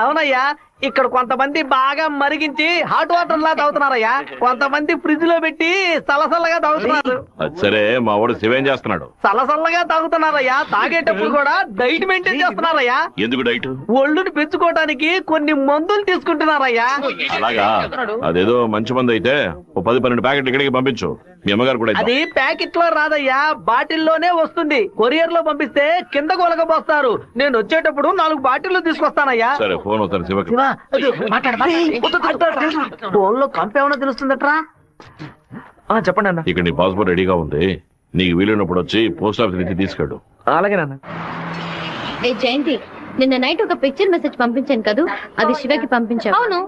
అవునయ్యా, ఇక్కడ కొంతమంది బాగా మరిగించి హాట్ వాటర్ లా తాగుతున్నారయ్యా, కొంతమంది ఫ్రిడ్జ్ లో పెట్టి సలసల్లగా తాగుతున్నారు. సరే, మా వాడు శివేం చేస్తున్నాడు? సలసల్లగా తాగుతున్నారయ్యా. తాగేటప్పుడు కూడా డైట్ మెయింటైన్ చేస్తున్నారయ్యా. ఎందుకు డైట్? ఒళ్ళుని పెంచుకోవడానికి కొన్ని మందులు తీసుకుంటున్నారయ్యా. అలాగా? అదేదో మంచి మందు అయితే 10-12 ప్యాకెట్లు ఇక్కడికి పంపించు. మీ అమ్మగారు కూడా. అది ప్యాకెట్ లో రాదయ్యా, బాటిల్లోనే వస్తుంది. కొరియర్ లో పంపిస్తే కింద కొలగబోస్తారు. నేను వచ్చేటప్పుడు 4 బాటిల్లు తీసుకొస్తానయ్యా. సరే, ఫోన్ అవుతాను శివకి. ఫోన్ లో కంపేమన్నా తెలుస్తుందట్రా? చెప్పండి అన్న. ఇక్కడ నీ పాస్పోర్ట్ రెడీగా ఉంది, నీకు వీలైనప్పుడు వచ్చి పోస్ట్ ఆఫీస్ నుంచి తీసుకెళ్ళు. అలాగే నాన్న. జయంతి, నిన్న నైట్ ఒక పిక్చర్ మెసేజ్ పంపించాను కదా, అది శివకి పంపించావు. అవును,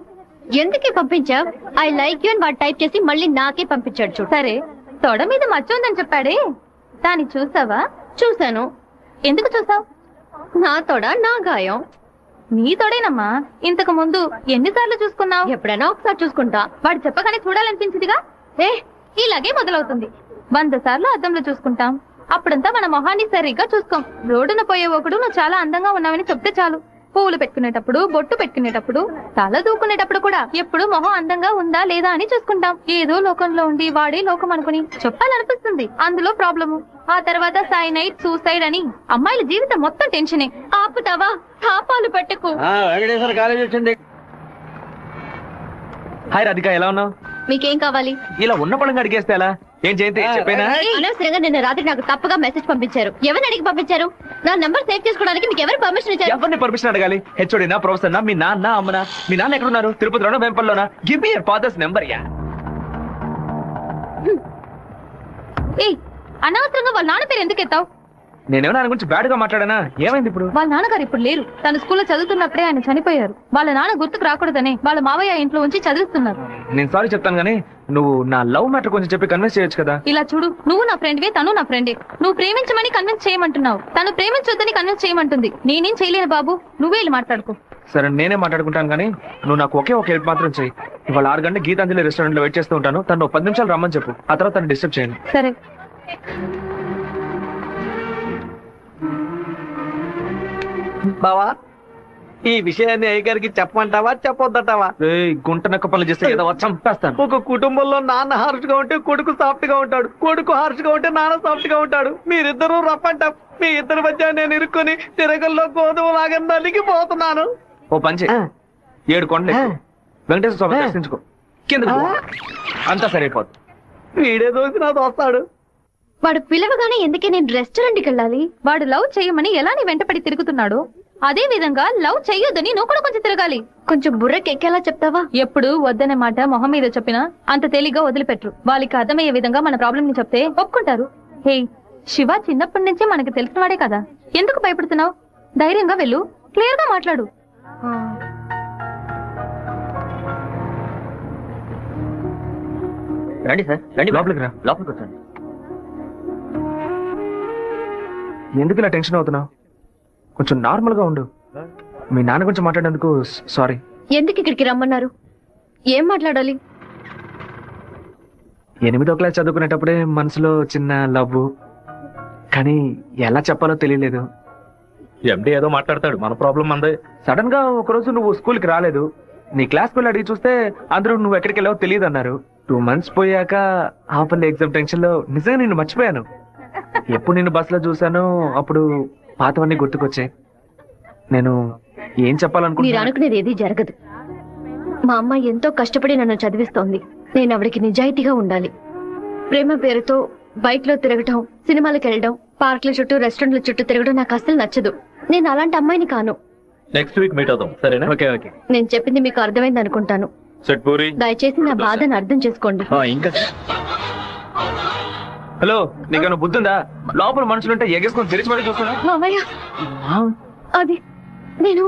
ఎందుకే పంపించావు? ఐ లైక్ యూ అని వాడు టైప్ చేసి మళ్ళీ నాకే పంపించాడు. చూడు. సరే, తొడ మీద మచ్చ ఉందని చెప్పాడే, దాన్ని చూసావా? చూశాను. ఎందుకు చూసావు? నా తొడ నా గాయం. నీ తోడేనమ్మా. ఇంతకు ముందు ఎన్నిసార్లు చూసుకున్నావు? ఎప్పుడైనా ఒకసారి చూసుకుంటా. వాడు చెప్పగానే చూడాలనిపించిందిగా. ఇలాగే మొదలవుతుంది. 100 సార్లు అద్దంలో చూసుకుంటాం, అప్పుడంతా మన మొహాన్ని సరిగ్గా చూసుకోం. రోడ్డున పోయే ఒకడు నువ్వు చాలా అందంగా ఉన్నావని చెప్తే చాలు. పువ్వులు పెట్టుకునేటప్పుడు, బొట్టు పెట్టుకునేటప్పుడు, తల దూకునేటప్పుడు కూడా ఎప్పుడు మొహం అందంగా ఉందా లేదా అని చూసుకుంటాం. ఏదో లోకంలో ఉండి వాడే లోకం అనుకుని చెప్పాలనిపిస్తుంది. అందులో ప్రాబ్లము. ఆ తర్వాత సైనైడ్, సూసైడ్ అని అమ్మాయిల జీవితం మొత్తం టెన్షనే. ఆపుతావా? తాపాలు పెట్టకు. వెంకటేశ్వర కాలేజ్ వచ్చింది. హాయ్ రాధిక, ఎలా ఉన్నావు? మీకేం కావాలి? ఇలా ఉన్న పడంగా అడిగేస్తే ఎలా? ఏం జయంతి చెప్పేనా? అనవసరంగా నిన్న రాత్రి నాకు తప్పుగా మెసేజ్ పంపించారు. ఎవరిని అడిగి పంపించారు? నా నంబర్ సేవ్ చేసుకోవడానికి మీకు ఎవరు పర్మిషన్ ఇచ్చారు? ఎవరిని పర్మిషన్ అడగాలి? హెచ్ఓడినా, ప్రొఫెసర్ నా, మీ నాన్న, అమ్మనా? మీ నాన్న ఎక్కడున్నారు? తిరుపతిలోనా, వేంపల్లోనా? Give me your father's number. Yeah అనవసరంగా వాళ్ళ నాన్న పేరు ఎందుకు ఎత్తావు? నేనేమన్నా ఆయన గురించి బ్యాడ్ గా మాట్లాడానా? ఏమైంది ఇప్పుడు? వాళ్ళ నాన్నగారు ఇప్పుడు లేరు. తన స్కూల్లో చదువుతున్నప్పుడే ఆయన చనిపోయారు. వాళ్ళ నాన్న గుర్తుకు రాకూడదనే వాళ్ళ మావయ్య ఇంట్లో ఉంచి చదివిస్తున్నారు. నేను సారీ చెప్తాను గానీ నువ్వు నా లవ్ మ్యాటర్ కొంచెం చెప్పి కన్విన్స్ చేయొచ్చు కదా. ఇలా చూడు, నువ్వు నా ఫ్రెండ్వే, తను నా ఫ్రెండే. నువ్వు ప్రేమించమని కన్విన్స్ చేయమంటున్నావు, తను ప్రేమించొద్దని కన్విన్స్ చేయమంటుంది. నేనేం చేయలేను బాబు, నువ్వే వెళ్ళి మాట్లాడుకో. సరే నేనే మాట్లాడుకుంటాను కానీ నువ్వు నాకు ఒకే ఒక హెల్ప్ మాత్రం చెయ్యి. ఇవాళ 6 గంటల గీతాంజలి రెస్టారెంట్ లో వెయిట్ చేస్తూ ఉంటాను. తను 10 నిమిషాలు రమ్మని చెప్పు. ఆ తర్వాత తను డిస్టర్బ్ చేయండి. సరే. బావా, ఈ విషయాన్ని అయ్యగారికి చెప్పమంటావా చెప్పొద్దటావా? గుంట నక్క పనులు చేస్తే ఏదో చంపేస్తాను. ఒక కుటుంబంలో నాన్న హార్ష్ గా ఉంటే కొడుకు సాఫ్ట్ గా ఉంటాడు, కొడుకు హార్ష్ గా ఉంటే నాన్న సాఫ్ట్ గా ఉంటాడు. మీరిద్దరూ రప్పంట. మీ ఇద్దరి మధ్య నేను ఇరుక్కుని తిరగల్లో గోధుమ లాగా నలిగిపోతున్నాను. ఓ పంచే 7 కొండలు వెంకటేశ్వర స్వామి దర్శించుకో, కింద అంతా సరైపోతుంది. వీడే దోసి నాతో వస్తాడు. వాడు పిలవగానే ఎందుకే నేను రెస్టారెంట్కి వెళ్ళాలి? వాడు లవ్ చేయమని ఎలా నీ వెంటపడి తిరుగుతున్నాడు, అదే విధంగా లవ్ చెయ్యొద్దని నువ్వు కూడా కొంచెం తిరగాలి. కొంచెం బుర్రకెక్కేలా చెప్తావా? ఎప్పుడు వద్దనే మాట మొహం మీద చెప్పినా అంత తేలిగ్గా వదిలిపెట్టరు. వాళ్ళకి అర్థమయ్యే విధంగా మన ప్రాబ్లం ని చెప్తే ఒప్పుకుంటారు. హే శివ చిన్నప్పటి నుంచి మనకి తెలిసిన వాడే కదా, ఎందుకు భయపడుతున్నావు? ధైర్యంగా వెళ్ళు, క్లియర్ గా మాట్లాడు. రండి సార్, రండి లోపలికి రా. లోపలికి వచ్చండి. ఎందుకు ఇలా టెన్షన్ అవుతున్నావు? కొంచెం నార్మల్ గా ఉండు. మీ నాన్న గురించి మాట్లాడేందుకు సారీ. ఎందుకు ఇక్కడికి రమ్మన్నారు? ఏం మాట్లాడాలి? 8వ క్లాస్ చదువుకునేటప్పుడే మనసులో చిన్న లవ్, కానీ ఎలా చెప్పాలో తెలియలేదు. ఎండి ఏదో మాట్లాడతాడు, మన ప్రాబ్లం అందే. సడన్ గా ఒకరోజు నువ్వు స్కూల్కి రాలేదు. నీ క్లాస్ పిల్లలు అడిగి చూస్తే అందరూ నువ్వు ఎక్కడికి వెళ్ళావో తెలియదు అన్నారు. 2 months పోయాక హాఫ్ ఎగ్జామ్ టెన్షన్ లో నిజంగా నిన్ను మర్చిపోయాను. ఎప్పుడు నిన్ను బస్ లో చూసానో అప్పుడు పాతవన్నీ గుర్తుకొచ్చాయి. నేను ఏం మీరు చెప్పాలనుకుంటున్నా? అనుకునేది ఏది జరగదు. మా అమ్మ ఎంతో కష్టపడి నన్ను చదివిస్తోంది. నేను ఆవిడకి నిజాయితీగా ఉండాలి. ప్రేమ పేరుతో బైక్ లో తిరగటం, సినిమాలకు వెళ్ళడం, పార్కుల చుట్టూ, రెస్టారెంట్ల చుట్టూ తిరగడం నాకు అసలు నచ్చదు. నేను అలాంటి అమ్మాయిని కాను. నెక్స్ట్ వీక్ మీట్ అవుదాం, సరేనా? Okay okay. నేను చెప్పింది మీకు అర్థమైంది అనుకుంటాను. సెట్ పూరి. దయచేసి నా బాధను అర్థం చేసుకోండి. ఇంకా హలో, నీకు బుద్ధుందా? లోపల మనుషులుంటే ఎగేసుకొని తెరిచి పడి చూస్తున్నా. మావయ్య, అది నేను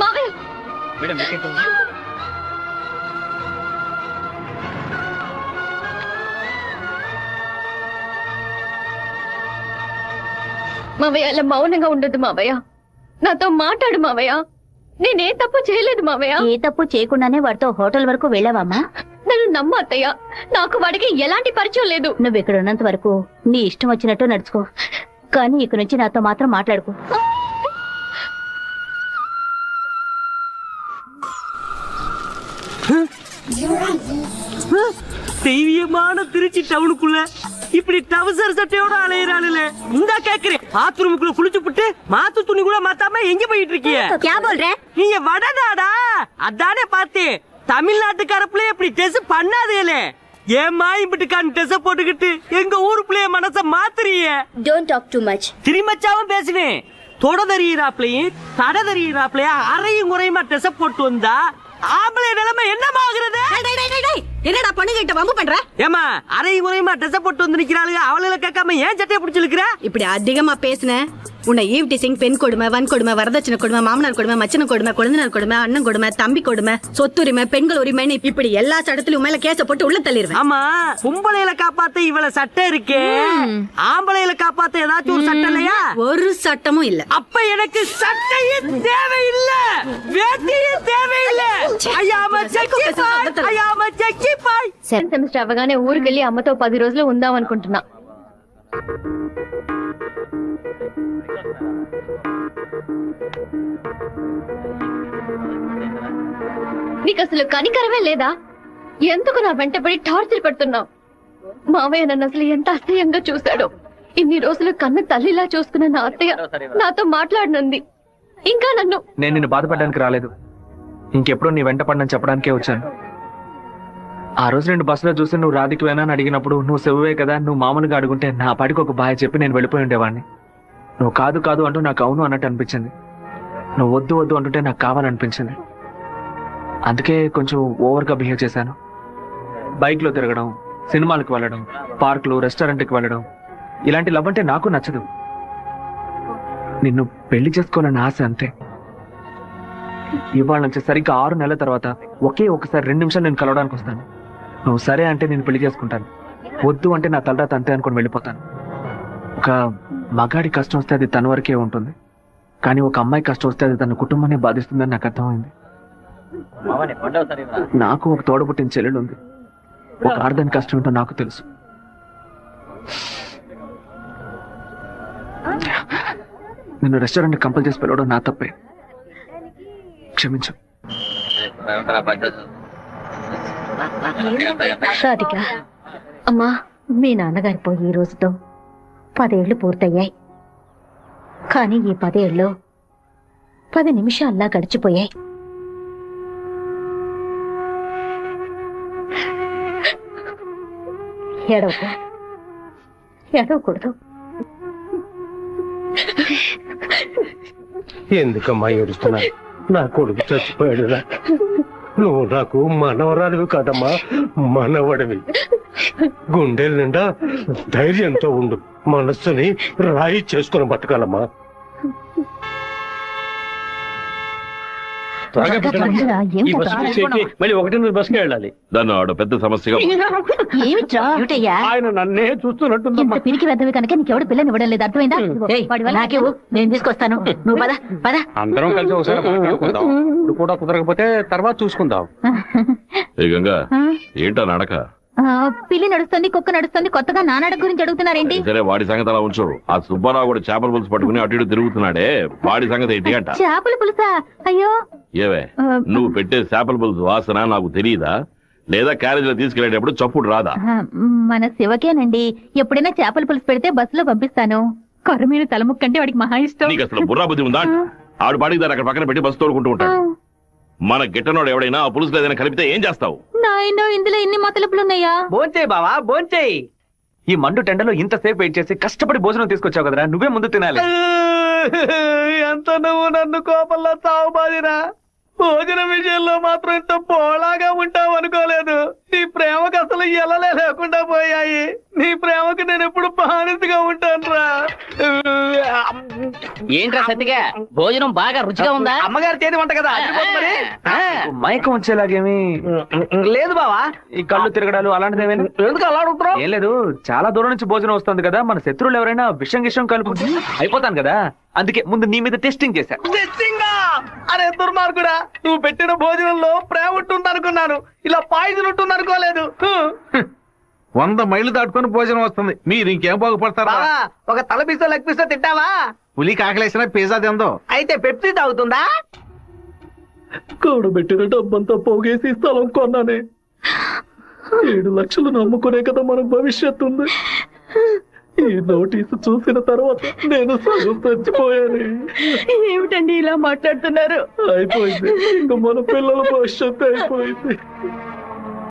మావయ్య. మావయ్య అలా మౌనంగా ఉండదు మావయ్య. నాతో మాట్లాడు మావయ్య. నేనే తప్పు చేయలేదు మావయ్య. ఏ తప్పు చేయకుండానే వాడితో హోటల్ వరకు వెళ్ళావమ్మా? నన్ను నమ్ము అత్తయ్య, నాకు వాడికి ఎలాంటి పరిచయం లేదు. నువ్వు ఇక్కడ ఉన్నంత వరకు నీ ఇష్టం వచ్చినట్టు నడుచుకో, కానీ ఇక నుంచి నాతో మాత్రం మాట్లాడుకో. தெய்வீகமான திருச்சி டவுனுக்குள்ள இப்படி டவுசர் சட்டையோட அலையிறாளுல இந்த கேக்குறேன். பாத்ரூமுக்குள்ள குளிச்சு புட்டு மாத்து துணி கூட மாத்தாம எங்க போயிட்டு இருக்கிய? நீங்க வடநாடா? அதானே பார்த்தேன். தமிழ்நாட்டுக்கார பிள்ளைய இப்படி டெஸ் பண்ணாதேலே. ஏமா இப்படிக்கான டெஸ் போட்டுக்கிட்டு எங்க ஊரு பிள்ளைய மனச மாத்துறீங்க? Don't talk too much. திரும்பச்சாவும் பேசுவேன். தொட தறியிறாப்லையும் தட தறியிறாப்லையா அறையும் குறையுமா டெஸ் போட்டு வந்தா ஆம்பளை நிலைமை என்னமாகிறது? என்னடா பண்ணுகிட்ட வம்பு பண்ற? ஏமா அரையும் குறையுமா ட்ரெஸ் போட்டு வந்து நிக்கிறாளுங்க, அவளுகளை கேட்காம ஏன் சட்டையை பிடிச்சிருக்கிற? இப்படி அதிகமா பேசுன உன்னை ஈவ் டீசிங், பெண் கொடுமை, வன் கொடுமை, வரதட்சணை கொடுமை, மாமனார் கொடுமை, மச்சன கொடுமை, குழந்தைனார் கொடுமை, அண்ணன் கொடுமை, தம்பி கொடுமை, சொத்துரிமை, பெண்கள் உரிமைன்னு இப்படி எல்லா சட்டத்திலும் மேல கேச போட்டு உள்ள தள்ளிடுவேன். ஆமா, பொம்பளையில காப்பாத்த இவள சட்டை இருக்கே, ஆம்பளையில காப்பாத்த ஏதாச்சும் ஒரு சட்டம் இல்லையா? ஒரு சட்டமும் இல்ல. அப்ப எனக்கு சட்டையும் தேவையில்ல, வேட்டியும் தேவையில்ல. ஐயாம செக்கி பாய். సెకండ్ సెమిస్టర్ అవగానే ఊరికెళ్ళి అమ్మతో 10 రోజులు ఉందాం అనుకుంటున్నా. నీకు అసలు కనికరమే లేదా? ఎందుకు నా వెంటబడి టార్చర్ పెడుతున్నావు? మావయ్య నన్ను అసలు ఎంత అసహ్యంగా చూశాడో. ఇన్ని రోజులు కన్న తల్లిలా చూసుకున్న నా అత్తయ్య నాతో మాట్లాడనుంది. ఇంకా నన్ను నేను నిన్ను బాధపడడానికి రాలేదు, ఇంకెప్పుడు నీ వెంట పడనని చెప్పడానికే వచ్చాను. ఆ రోజు నేను బస్సులో చూసి నువ్వు రాధికి వేనా అని అడిగినప్పుడు నువ్వు సెవ్వే కదా, నువ్వు మామూలుగా అడుగుంటే నా పాటికి ఒక బాయ్ చెప్పి నేను వెళ్ళిపోయి ఉండేవాడిని. నువ్వు కాదు కాదు అంటూ నాకు అవును అన్నట్టు అనిపించింది. నువ్వు వద్దు వద్దు అంటుంటే నాకు కావాలనిపించింది. అందుకే కొంచెం ఓవర్గా బిహేవ్ చేశాను. బైక్లో తిరగడం, సినిమాలకు వెళ్ళడం, పార్కులు, రెస్టారెంట్కి వెళ్ళడం, ఇలాంటి లవ్ అంటే నాకు నచ్చదు. నిన్ను పెళ్లి చేసుకోవాలని ఆశ అంతే. ఇవాళ నుంచి సరిగ్గా 6 నెలల తర్వాత ఒకే ఒకసారి 2 నిమిషాలు నేను కలవడానికి వస్తాను. నువ్వు సరే అంటే నేను పెళ్లి చేసుకుంటాను, వద్దు అంటే నా తలరాత అంతే అనుకుని వెళ్ళిపోతాను. ఒక మగాడి కష్టం వస్తే అది తన వరకే ఉంటుంది, కానీ ఒక అమ్మాయి కష్టం వస్తే అది తన కుటుంబాన్ని బాధిస్తుందని నాకు అర్థమైంది. నాకు ఒక తోడబుట్టిన చెల్లెలు ఉంది. ఒక ఆడదాని కష్టం ఏంటో నాకు తెలుసు. నిన్ను రెస్టారెంట్ కంపల్ చేసి పిలవడం నా తప్పే, క్షమించు. రాధిక, అమ్మా, మీ నాన్నగారి పోయి ఈ రోజుతో 10 ఏళ్లు పూర్తయ్యాయి. కానీ ఈ 10 ఏళ్ళు 10 నిమిషాల్లా గడిచిపోయాయి. ఏడవకూడదు. ఎందుకమ్మా ఏడుస్తున్నా? నా కొడుకు చచ్చిపోయాడురా. నువ్వు నాకు మనవరాలివి కాదమ్మా, మనవడివి. గుండెల నిండా ధైర్యంతో ఉండు, మనస్సుని రాయి చేసుకుని బతకాలమ్మా. మళ్ళీ 1 బస్కి వెళ్ళాలి. దాన్ని ఆడ పెద్ద సమస్యగా ఆయన నన్నే చూస్తున్నట్టు పిరికి వెద్దవి కనుక నీకెవడు పిల్లని ఇవ్వడం లేదు, అర్థమైందా? నాకేవు, నేను తీసుకొస్తాను, నువ్వు పద పద. అందరం కలిసి ఒకసారి మాట్లాడుకుందాం. ఇప్పుడు కూడా కుదరకపోతే తర్వాత చూసుకుందాం. గంగా, ఏంటా నడక? పిల్లి నడుస్తుంది, కుక్క నడుస్తుంది, కొత్తగా నా నడక గురించి అడుగుతున్నారేంటి? సరే, వాడి సంగతి అలా ఉంచు. ఆ సుబ్బారావు కూడా చేపల పులుసు పట్టుకుని అటు ఇటు తిరుగుతున్నాడే, వాడి సంగతి ఏంటి అంట? చేపల పులుసా? అయ్యో, ఏవే, నువ్వు పెట్టే చేపల పులుసు వాసన నాకు తెలియదా? లేదా క్యారేజ్ లో తీసుకెళ్లేటప్పుడు చప్పుడు రాదా? మన శివకేనండి, ఎప్పుడైనా చేపల పులుసు పెడితే బస్సులో పంపిస్తాను. కొర్రమీన తలముక్కంటే వాడికి మహా ఇష్టం. నీకు అసలు బుర్రా బుద్ధి ఉందా? ఆవిడ పాడికి దాన్ని అక్కడ పక్కన పెట్టి బస్సు తోడుకుంటూ ఉంటాడు. మన గిట్టనోడు ఎవడైనా ఆ పులుసులో ఏదైనా కలిపితే ఏం చేస్తావు? నాయనో, ఇందులో ఎన్ని మతలపులున్నాయా? భోంచేయి బావా, భోంచేయి. ఈ మండు టెండలో ఇంతసేపు వెయిట్ చేసి కష్టపడి భోజనం తీసుకొచ్చావు కదరా, నువ్వే ముందు తినాలి. ఎంత నువ్వు నన్ను కోపంలో తావు బాదిరా. భోజనం విషయంలో మాత్రం ఇంత పోలాగా ఉంటావు అనుకోలేదు. నీ ప్రేమకు అసలు ఎలలే లేకుండా పోయాయి. నీ ప్రేమకు నేను ఎప్పుడు బానిసగా ఉంటానురా. ఏంట్రా సత్తిగా, భోజనం బాగా రుచిగా ఉందా? అమ్మగారి చేతి వంట కదా, మరి మైకం వచ్చేలాగేమి లేదు బావా. ఈ కళ్ళు తిరగడాలు అలాంటిది ఏమైనా? ఎందుకు అలా అడుగుతున్నావు? ఏం లేదు, చాలా దూరం నుంచి భోజనం వస్తుంది కదా, మన శత్రువులు ఎవరైనా విషం గిషం కలుపుకుంటే అయిపోతాను కదా, అందుకే ముందు నీ మీద టెస్టింగ్ చేశా. అరే దుర్మార్గుడా, నువ్వు పెట్టిన భోజనంలో ప్రేమ ఉంటుంది అనుకున్నాను, ఇలా పాయిజన్ ఉంటుంది అనుకోలేదు. 100 మైళ్ళు దాటుకుని భోజనం వస్తుంది, మీరు ఇంకేం బాగుపడతారా? ఒక తల పీసో లెగ్ పీసో తింటావా? పులి కాకలేసిన పిజ్జా తిందో. అయితే పెప్సీ తాగుతుందా? కూడబెట్టిన డబ్బంతా పోగేసి స్థలం కొన్నానే. 7 లక్షలు నమ్ముకునే కదా మన భవిష్యత్తు ఉంది. ఈ నోటీసు చూసిన తర్వాత నేను సగం చచ్చిపోయాను. ఏమిటండి ఇలా మాట్లాడుతున్నారు? అయిపోయింది, ఇంకా మన పిల్లల భవిష్యత్తు అయిపోయింది.